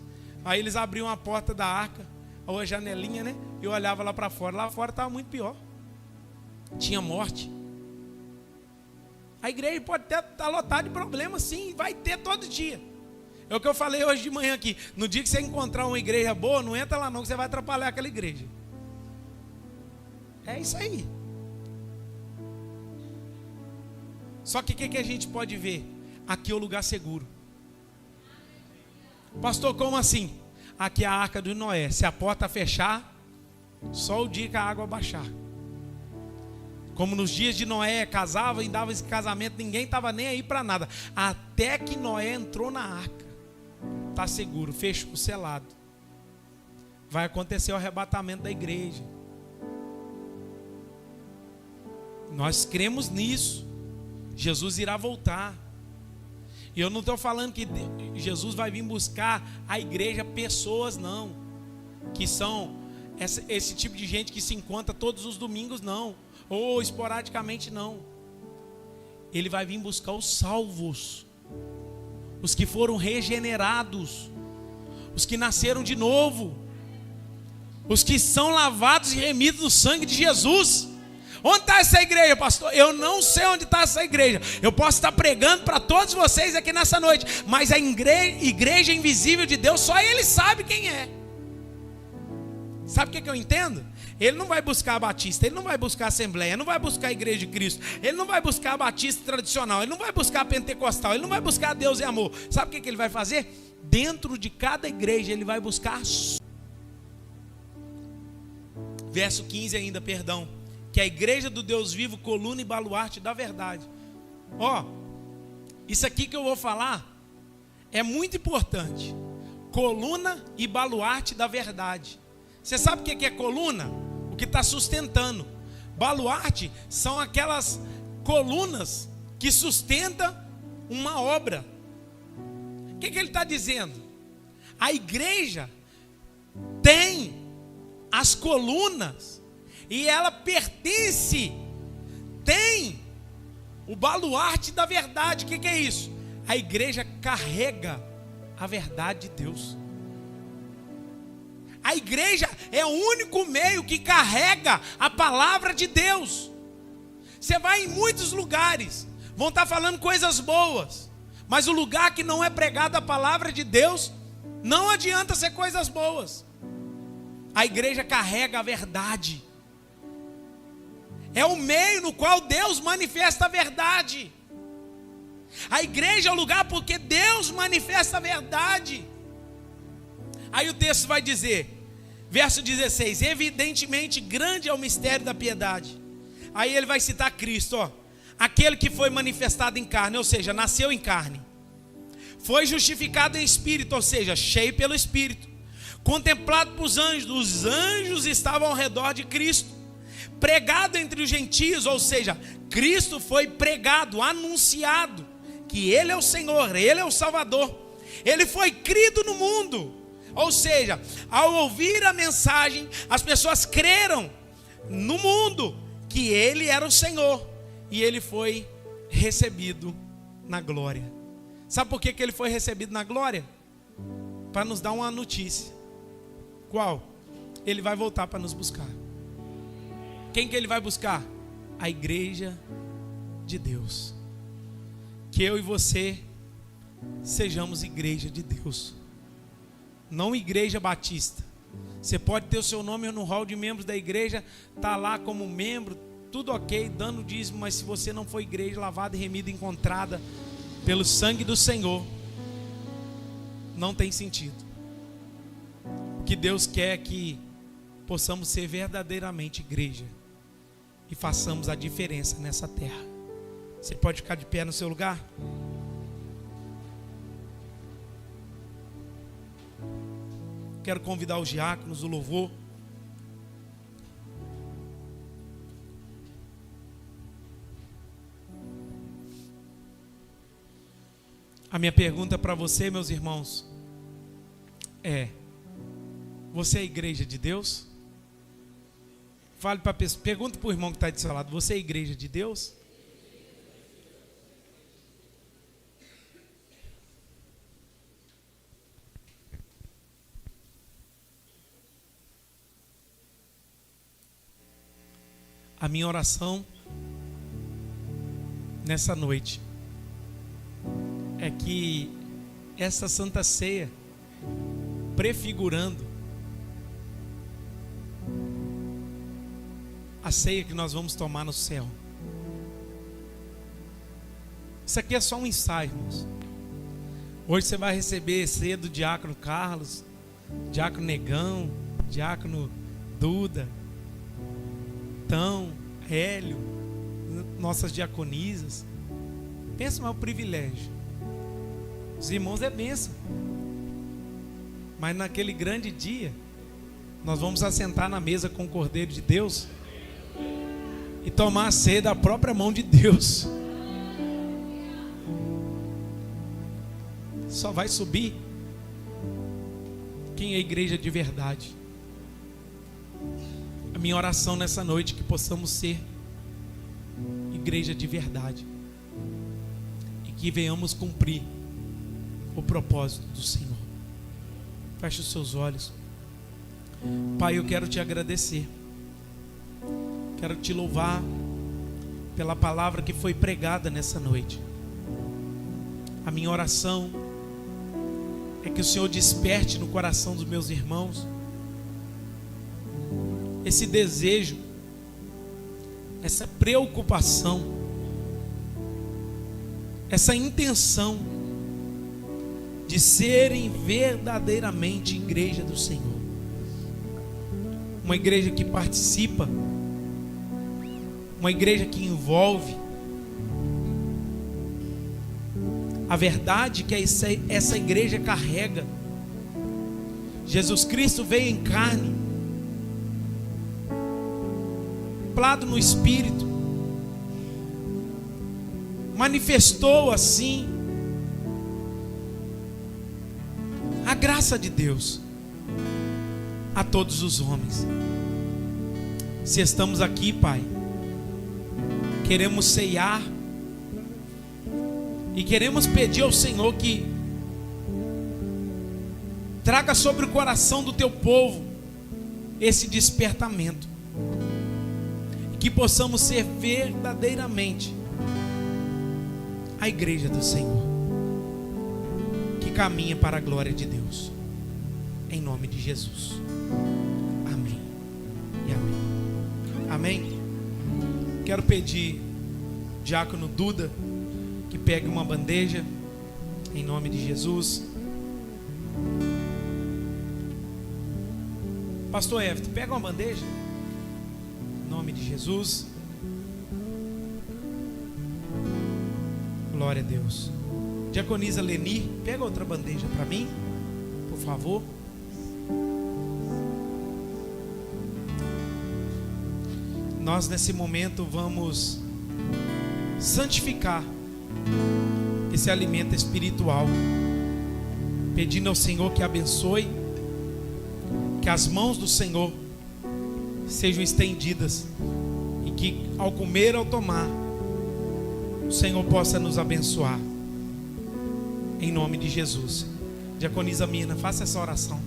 Aí eles abriam a porta da arca, ou a janelinha, né? E eu olhava lá para fora. Lá fora estava muito pior. Tinha morte. A igreja pode estar lotada de problemas, sim, vai ter todo dia. É o que eu falei hoje de manhã aqui. No dia que você encontrar uma igreja boa, não entra lá não, que você vai atrapalhar aquela igreja. É isso aí. Só que o que a gente pode ver? Aqui é o lugar seguro. Pastor, como assim? Aqui é a arca de Noé. Se a porta fechar, só o dia que a água baixar. Como nos dias de Noé, casava e dava esse casamento, ninguém estava nem aí para nada. Até que Noé entrou na arca. Está seguro, fechou, selado. Vai acontecer o arrebatamento da igreja. Nós cremos nisso. Jesus irá voltar. E eu não estou falando que Jesus vai vir buscar a igreja pessoas, não. Que são esse tipo de gente que se encontra todos os domingos, não. Ou esporadicamente, não. Ele vai vir buscar os salvos, os que foram regenerados, os que nasceram de novo, os que são lavados e remidos no sangue de Jesus. Onde está essa igreja, pastor? Eu não sei onde está essa igreja. Eu posso estar pregando para todos vocês aqui nessa noite, mas a igreja invisível de Deus, só Ele sabe quem é. Sabe o que eu entendo? Ele não vai buscar a Batista, ele não vai buscar a Assembleia, ele não vai buscar a Igreja de Cristo, ele não vai buscar a Batista tradicional, ele não vai buscar a Pentecostal, ele não vai buscar Deus e amor. Sabe o que ele vai fazer? Dentro de cada igreja ele vai buscar. Verso 15 ainda, perdão. Que a igreja do Deus vivo, coluna e baluarte da verdade. Ó, isso aqui que eu vou falar é muito importante. Coluna e baluarte da verdade. Você sabe o que é coluna? O que está sustentando. Baluarte são aquelas colunas que sustentam uma obra. O que ele está dizendo? A igreja tem as colunas e ela pertence, tem o baluarte da verdade. O que é isso? A igreja carrega a verdade de Deus. A igreja é o único meio que carrega a palavra de Deus. Você vai em muitos lugares, vão estar falando coisas boas, mas o lugar que não é pregada a palavra de Deus, não adianta ser coisas boas. A igreja carrega a verdade. É o meio no qual Deus manifesta a verdade. A igreja é o lugar porque Deus manifesta a verdade. Aí o texto vai dizer, verso 16: evidentemente grande é o mistério da piedade. Aí ele vai citar Cristo, ó, aquele que foi manifestado em carne, ou seja, nasceu em carne, foi justificado em espírito, ou seja, cheio pelo Espírito, contemplado por os anjos estavam ao redor de Cristo, pregado entre os gentios, ou seja, Cristo foi pregado, anunciado, que Ele é o Senhor, Ele é o Salvador, Ele foi crido no mundo, ou seja, ao ouvir a mensagem, as pessoas creram no mundo, que Ele era o Senhor, e Ele foi recebido na glória. Sabe por que Ele foi recebido na glória? Para nos dar uma notícia. Qual? Ele vai voltar para nos buscar. Quem que Ele vai buscar? A igreja de Deus. Que eu e você sejamos igreja de Deus, não igreja batista. Você pode ter o seu nome no hall de membros da igreja, tá lá como membro, tudo ok, dando dízimo, mas se você não for igreja lavada e remida, encontrada pelo sangue do Senhor, não tem sentido. O que Deus quer é que possamos ser verdadeiramente igreja e façamos a diferença nessa terra. Você pode ficar de pé no seu lugar? Quero convidar os diáconos, o louvor. A minha pergunta para você, meus irmãos, é: você é a igreja de Deus? Fale para a pessoa, pergunta para o irmão que está do seu lado: você é a igreja de Deus? A minha oração nessa noite é que essa Santa Ceia, prefigurando a ceia que nós vamos tomar no céu, isso aqui é só um ensaio, irmãos. Hoje você vai receber ceia do diácono Carlos, diácono Negão, diácono Duda, Tão, Hélio, nossas diaconisas. Pensa no privilégio. Os irmãos é bênção. Mas naquele grande dia, nós vamos assentar na mesa com o Cordeiro de Deus e tomar a ceia da própria mão de Deus. Só vai subir quem é a igreja de verdade. A minha oração nessa noite é que possamos ser igreja de verdade e que venhamos cumprir o propósito do Senhor. Feche os seus olhos. Pai, eu quero te agradecer, quero te louvar pela palavra que foi pregada nessa noite. A minha oração é que o Senhor desperte no coração dos meus irmãos esse desejo, essa preocupação, essa intenção de serem verdadeiramente igreja do Senhor. Uma igreja que participa, uma igreja que envolve. A verdade que essa igreja carrega. Jesus Cristo veio em carne, templado no Espírito, manifestou assim a graça de Deus a todos os homens. Se estamos aqui, Pai, queremos ceiar e queremos pedir ao Senhor que traga sobre o coração do teu povo esse despertamento, que possamos ser verdadeiramente a igreja do Senhor, que caminha para a glória de Deus, em nome de Jesus. Amém e amém. Amém. Quero pedir diácono Duda que pegue uma bandeja, em nome de Jesus. Pastor Everton, pega uma bandeja, em nome de Jesus. Glória a Deus. Diaconisa Leni, pega outra bandeja para mim, por favor. Nós nesse momento vamos santificar esse alimento espiritual, pedindo ao Senhor que abençoe, que as mãos do Senhor sejam estendidas e que ao comer, ao tomar, o Senhor possa nos abençoar, em nome de Jesus. Diaconisa Mina, faça essa oração.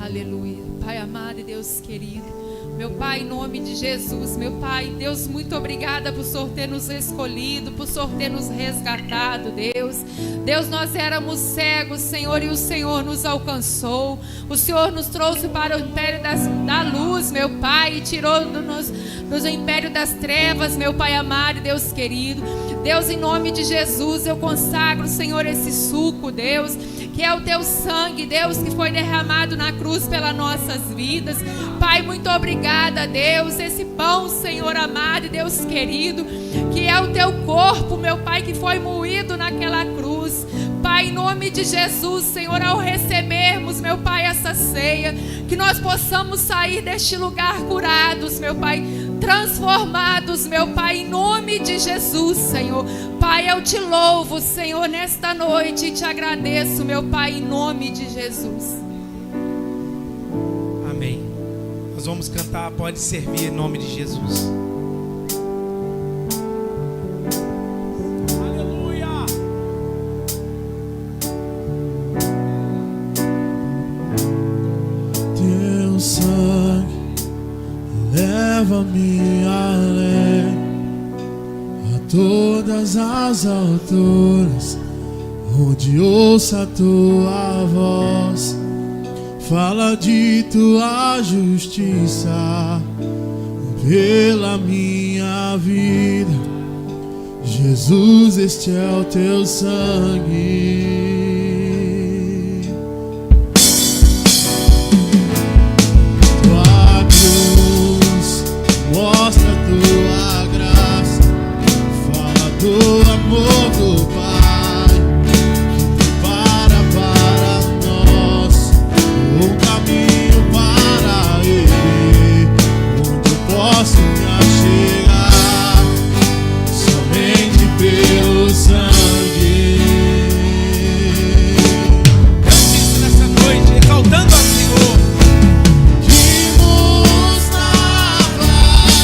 Aleluia. Pai amado e Deus querido, meu Pai, em nome de Jesus, meu Pai, Deus, muito obrigada por o Senhor ter nos escolhido, por o Senhor ter nos resgatado, Deus. Deus, nós éramos cegos, Senhor, e o Senhor nos alcançou. O Senhor nos trouxe para o império da luz, meu Pai, e tirou-nos do império das trevas, meu Pai amado e Deus querido. Deus, em nome de Jesus, eu consagro, Senhor, esse suco, Deus, que é o teu sangue, Deus, que foi derramado na cruz pelas nossas vidas. Pai, muito obrigada, Deus, esse pão, Senhor amado e Deus querido, que é o teu corpo, meu Pai, que foi moído naquela cruz. Pai, em nome de Jesus, Senhor, ao recebermos, meu Pai, essa ceia, que nós possamos sair deste lugar curados, meu Pai, transformados, meu Pai, em nome de Jesus, Senhor. Pai, Pai, eu te louvo, Senhor, nesta noite, e te agradeço, meu Pai, em nome de Jesus. Amém. Nós vamos cantar, pode servir em nome de Jesus. Aleluia. Teu sangue leva-me além, a todas as alturas, onde ouça a tua voz. Fala de tua justiça pela minha vida. Jesus, este é o teu sangue. Tua cruz mostra a tua graça, fala do amor do Pai. Um caminho para Ele, onde eu posso me achegar, somente pelo sangue. Cante isso nessa noite, exaltando ao Senhor. Que nos lava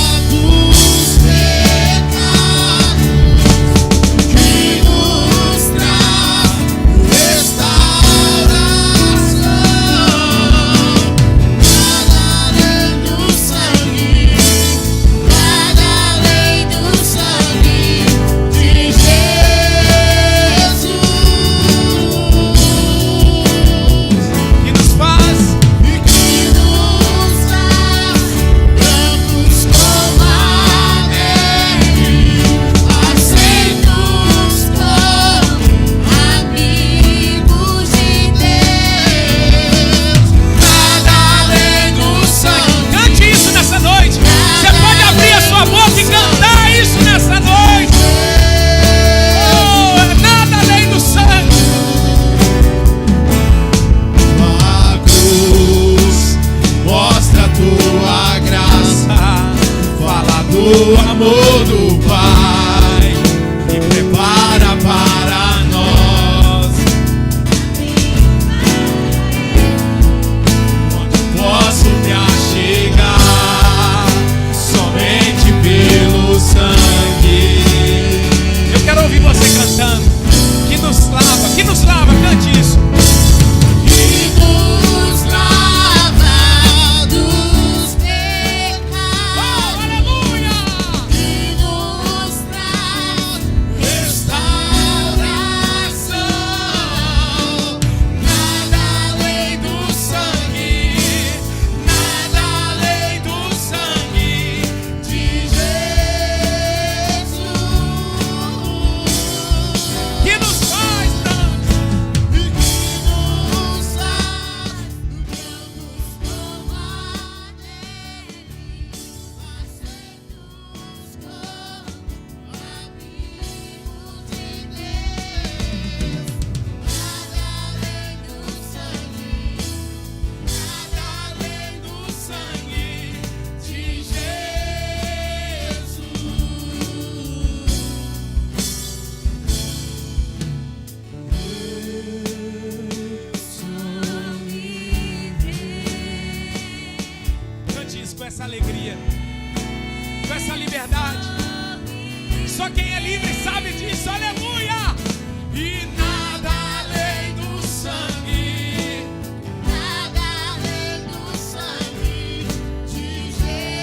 dos pecados, que nos traz restauração. O amor do Pai me prepara para nós, onde posso me achegar, somente pelo sangue. Eu quero ouvir você cantando. Que nos lava, cante isso. Com essa alegria, com essa liberdade. Só quem é livre sabe disso, aleluia! E nada além do sangue, Nada além do sangue de Jesus.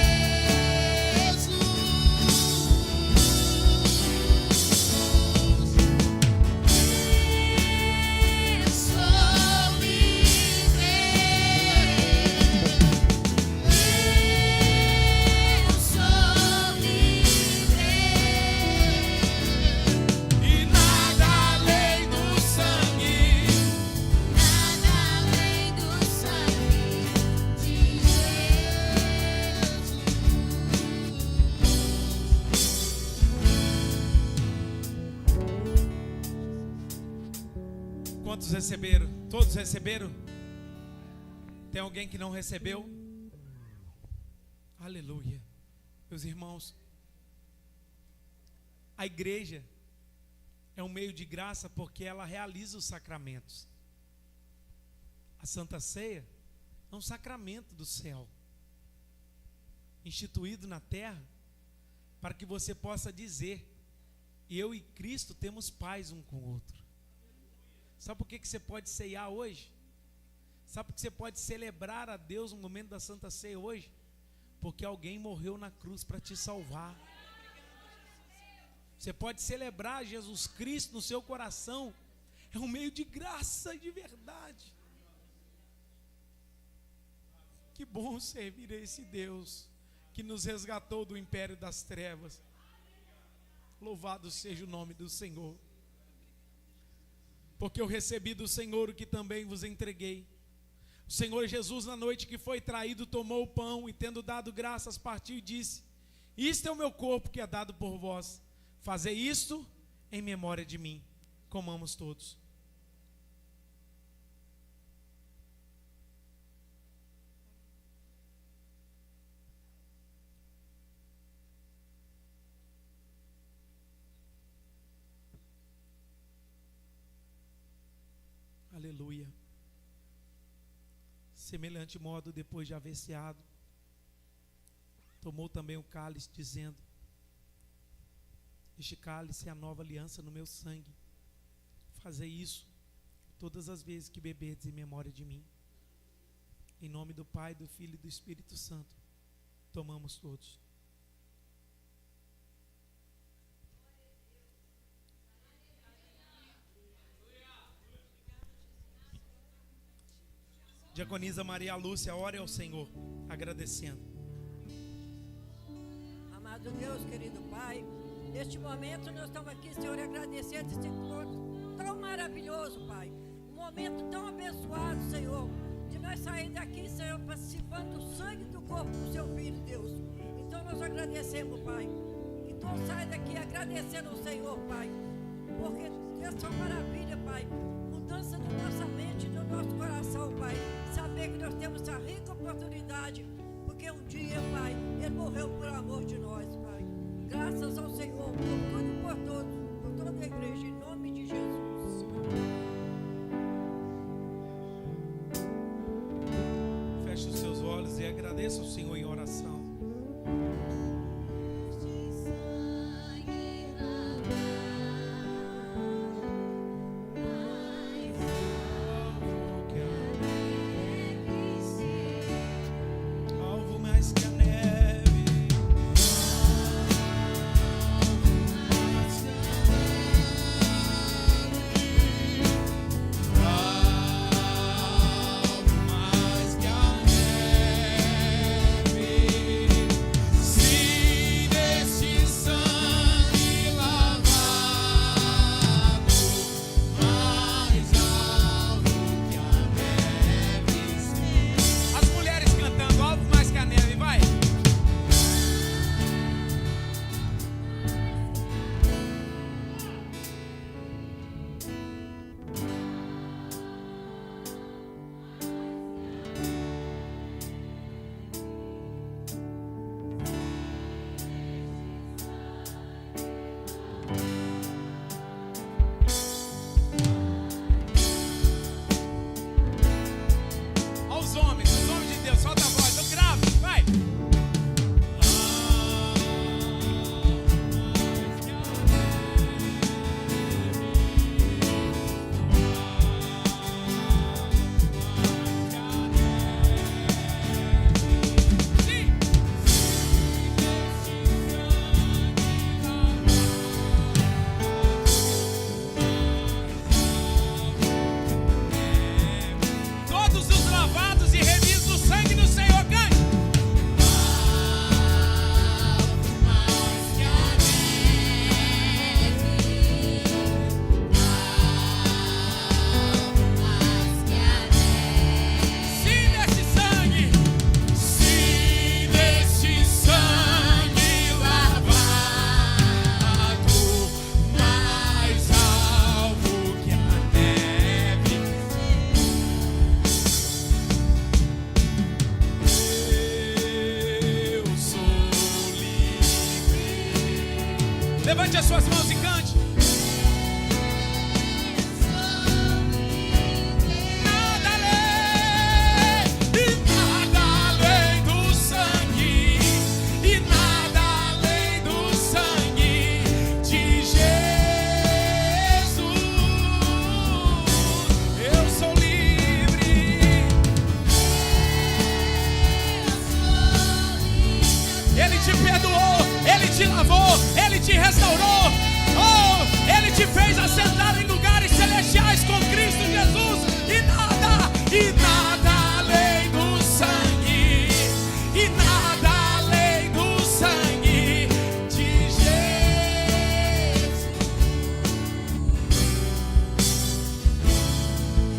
Eu sou livre. Eu sou livre. e nada além do sangue. Nada além do sangue de Jesus. Quantos receberam? Todos receberam? Tem alguém que não recebeu? Aleluia. Meus irmãos, a igreja é um meio de graça porque ela realiza os sacramentos. A Santa Ceia é um sacramento do céu, instituído na terra, para que você possa dizer: eu e Cristo temos paz um com o outro. Sabe por que você pode ceiar hoje? Sabe por que você pode celebrar a Deus no momento da Santa Ceia hoje? Porque alguém morreu na cruz para te salvar. Você pode celebrar Jesus Cristo no seu coração. É um meio de graça e de verdade. Que bom servir a esse Deus que nos resgatou do império das trevas. Louvado seja o nome do Senhor. Porque eu recebi do Senhor o que também vos entreguei. O Senhor Jesus, na noite que foi traído, tomou o pão e, tendo dado graças, partiu e disse: isto é o meu corpo que é dado por vós. Fazei isto em memória de mim. Comamos todos. Aleluia. Semelhante modo, depois de haver ceado, tomou também o cálice, dizendo: este cálice é a nova aliança no meu sangue. Fazei isso todas as vezes que beberdes em memória de mim. Em nome do Pai, do Filho e do Espírito Santo. Tomamos todos. Diaconisa Maria Lúcia, ore ao Senhor, agradecendo. Amado Deus, querido Pai, neste momento nós estamos aqui, Senhor, agradecendo esse encontro tão maravilhoso, Pai. Um momento tão abençoado, Senhor, de nós sair daqui, Senhor, participando do sangue do corpo do Seu Filho, Deus. Então nós agradecemos, Pai. Então sai daqui agradecendo ao Senhor, Pai, porque essa maravilha, Pai, mudança da nossa mente, do nosso coração, Pai. Saber que nós temos essa rica oportunidade, porque um dia, Pai, Ele morreu por amor de nós, Pai. Graças ao Senhor, por tudo e por todos, por toda a igreja, em nome de Jesus. Feche os seus olhos e agradeça ao Senhor em oração. Levante as suas mãos e cante. restaurou. Oh, Ele te fez assentar em lugares celestiais com Cristo Jesus. E nada além do sangue, e nada além do sangue de Jesus.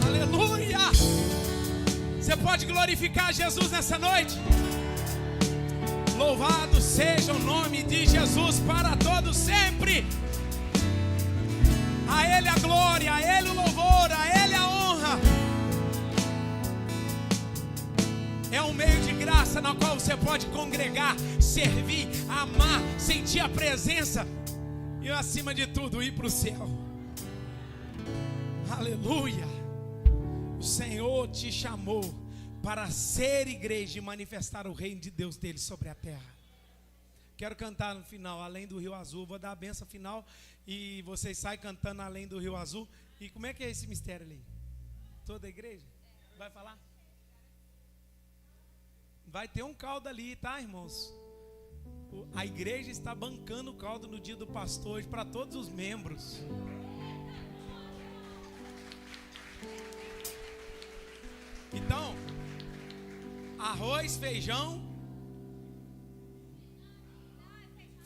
Aleluia! Você pode glorificar Jesus nessa noite? Louvado seja o nome de Jesus para todos sempre. A Ele a glória, a Ele o louvor, a Ele a honra. É um meio de graça na qual você pode congregar, servir, amar, sentir a presença e, acima de tudo, ir para o céu. Aleluia! O Senhor te chamou para ser igreja e manifestar o reino de Deus dele sobre a terra. Quero cantar no final, Além do Rio Azul. Vou dar a benção final e vocês saem cantando Além do Rio Azul. E como é que é esse mistério ali? Toda a igreja? Vai falar? Vai ter um caldo ali, tá, irmãos? A igreja está bancando o caldo no dia do pastor hoje para todos os membros. Então, arroz, feijão,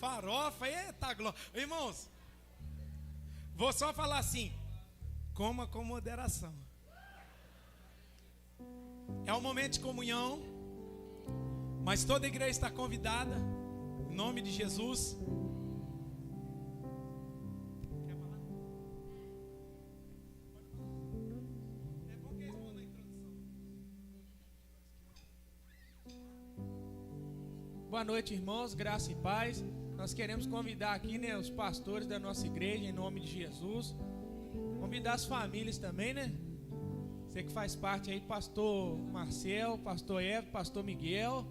farofa, eita glória. Irmãos, vou só falar assim: coma com moderação. É um momento de comunhão, mas toda a igreja está convidada, em nome de Jesus. Quer falar? É bom que responda a introdução. Boa noite, irmãos, graça e paz. Nós queremos convidar aqui, né, os pastores da nossa igreja, em nome de Jesus. Convidar as famílias também, né? Você que faz parte aí, pastor Marcel, pastor Evo, pastor Miguel.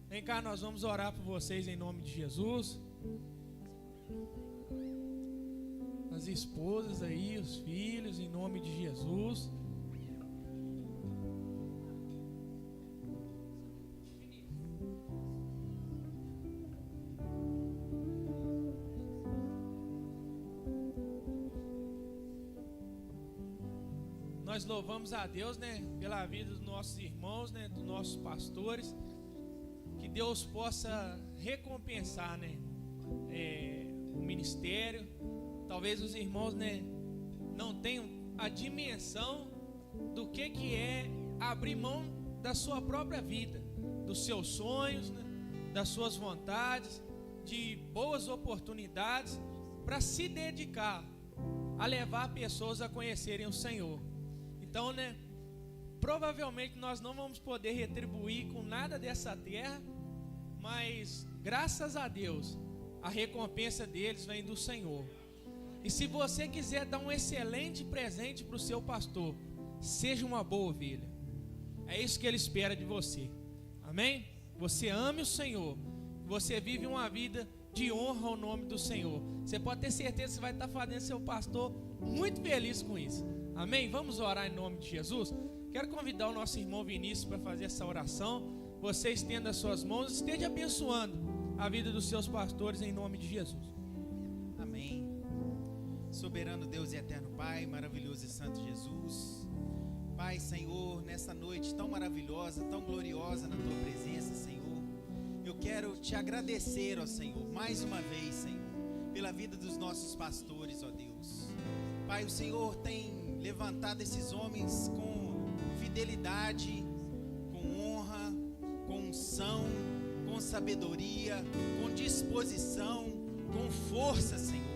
Vem cá, nós vamos orar por vocês em nome de Jesus. As esposas aí, os filhos, em nome de Jesus. Nós louvamos a Deus, né, pela vida dos nossos irmãos, né, dos nossos pastores. Que Deus possa recompensar, né, o ministério. Talvez os irmãos, né, não tenham a dimensão do que é abrir mão da sua própria vida, dos seus sonhos, né, das suas vontades, de boas oportunidades para se dedicar a levar pessoas a conhecerem o Senhor. Então, né, provavelmente nós não vamos poder retribuir com nada dessa terra, mas graças a Deus, a recompensa deles vem do Senhor. E se você quiser dar um excelente presente para o seu pastor, seja uma boa ovelha. É isso que ele espera de você. Amém? Você ame o Senhor, você vive uma vida de honra ao nome do Senhor. Você pode ter certeza que você vai estar fazendo seu pastor muito feliz com isso. Amém? Vamos orar em nome de Jesus? Quero convidar o nosso irmão Vinícius para fazer essa oração. Você estenda as suas mãos e esteja abençoando a vida dos seus pastores em nome de Jesus. Amém. Soberano Deus e eterno Pai, maravilhoso e santo Jesus. Pai, Senhor, nessa noite tão maravilhosa, tão gloriosa na Tua presença, Senhor, eu quero Te agradecer, ó Senhor, mais uma vez, Senhor, pela vida dos nossos pastores, ó Deus. Pai, o Senhor tem levantado esses homens com fidelidade, com honra, com unção, com sabedoria, com disposição, com força, Senhor.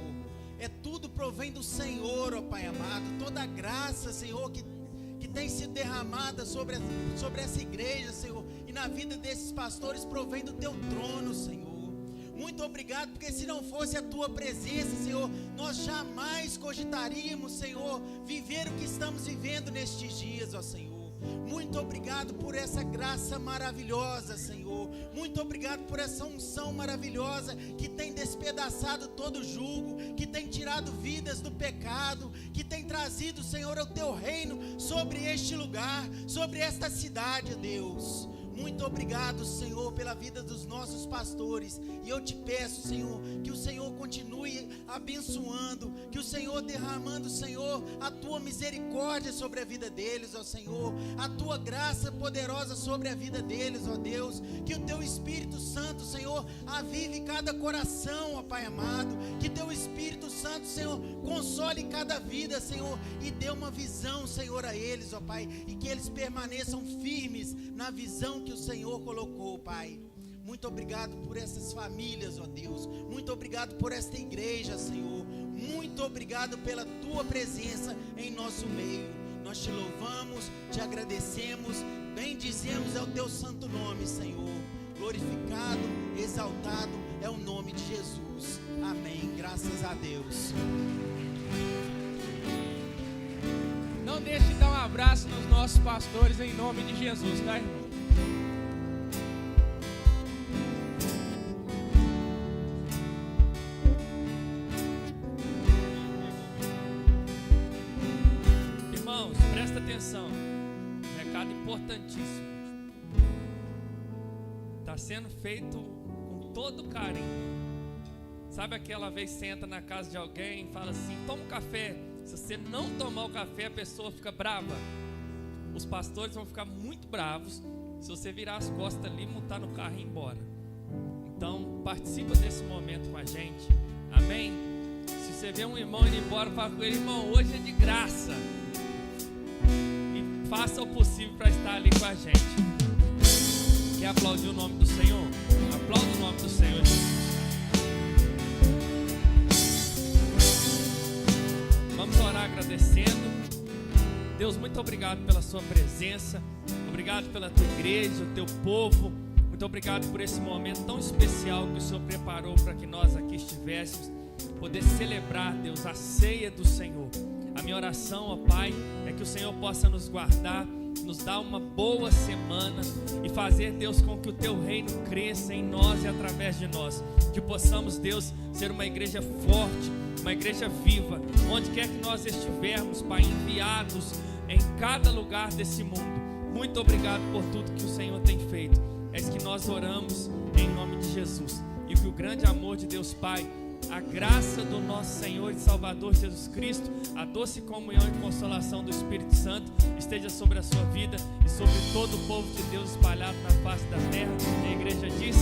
É tudo provém do Senhor, ó Pai amado. Toda a graça, Senhor, que tem sido derramada sobre essa igreja, Senhor, e na vida desses pastores provém do Teu trono, Senhor. Muito obrigado, porque se não fosse a Tua presença, Senhor, nós jamais cogitaríamos, Senhor, viver o que estamos vivendo nestes dias, ó Senhor. Muito obrigado por essa graça maravilhosa, Senhor. Muito obrigado por essa unção maravilhosa que tem despedaçado todo jugo, que tem tirado vidas do pecado, que tem trazido, Senhor, o Teu reino sobre este lugar, sobre esta cidade, Deus. Muito obrigado, Senhor, pela vida dos nossos pastores. E eu te peço, Senhor, que o Senhor continue abençoando, que o Senhor derramando, Senhor, a tua misericórdia sobre a vida deles, ó Senhor, a tua graça poderosa sobre a vida deles, ó Deus, que o teu Espírito Santo, Senhor, avive cada coração, ó Pai amado, que teu Espírito Santo, Senhor, console cada vida, Senhor, e dê uma visão, Senhor, a eles, ó Pai, e que eles permaneçam firmes na visão que o Senhor colocou, Pai. Muito obrigado por essas famílias, ó Deus. Muito obrigado por esta igreja, Senhor. Muito obrigado pela tua presença em nosso meio. Nós te louvamos, te agradecemos, bendizemos ao teu santo nome, Senhor. Glorificado, exaltado é o nome de Jesus. Amém. Graças a Deus. Não deixe de dar um abraço nos nossos pastores em nome de Jesus, tá, irmão? Irmãos, presta atenção. Recado importantíssimo. Está sendo feito com todo carinho. Sabe aquela vez que você entra na casa de alguém e fala assim: toma um café. Se você não tomar o café, a pessoa fica brava. Os pastores vão ficar muito bravos se você virar as costas ali, montar no carro e ir embora. Então, participa desse momento com a gente. Amém? Se você vê um irmão indo embora, fala com ele: irmão, hoje é de graça. E faça o possível para estar ali com a gente. Quer aplaudir o nome do Senhor? Aplauda o nome do Senhor, Jesus. Vamos orar agradecendo. Deus, muito obrigado pela sua presença. Obrigado pela tua igreja, o teu povo. Muito obrigado por esse momento tão especial que o Senhor preparou para que nós aqui estivéssemos. Poder celebrar, Deus, a ceia do Senhor. A minha oração, ó Pai, é que o Senhor possa nos guardar, nos dar uma boa semana e fazer, Deus, com que o teu reino cresça em nós e através de nós. Que possamos, Deus, ser uma igreja forte, uma igreja viva, onde quer que nós estivermos, Pai, enviados em cada lugar desse mundo. Muito obrigado por tudo que o Senhor tem feito. É isso que nós oramos em nome de Jesus. E que o grande amor de Deus Pai, a graça do nosso Senhor e Salvador Jesus Cristo, a doce comunhão e consolação do Espírito Santo esteja sobre a sua vida e sobre todo o povo de Deus espalhado na face da terra. A igreja diz: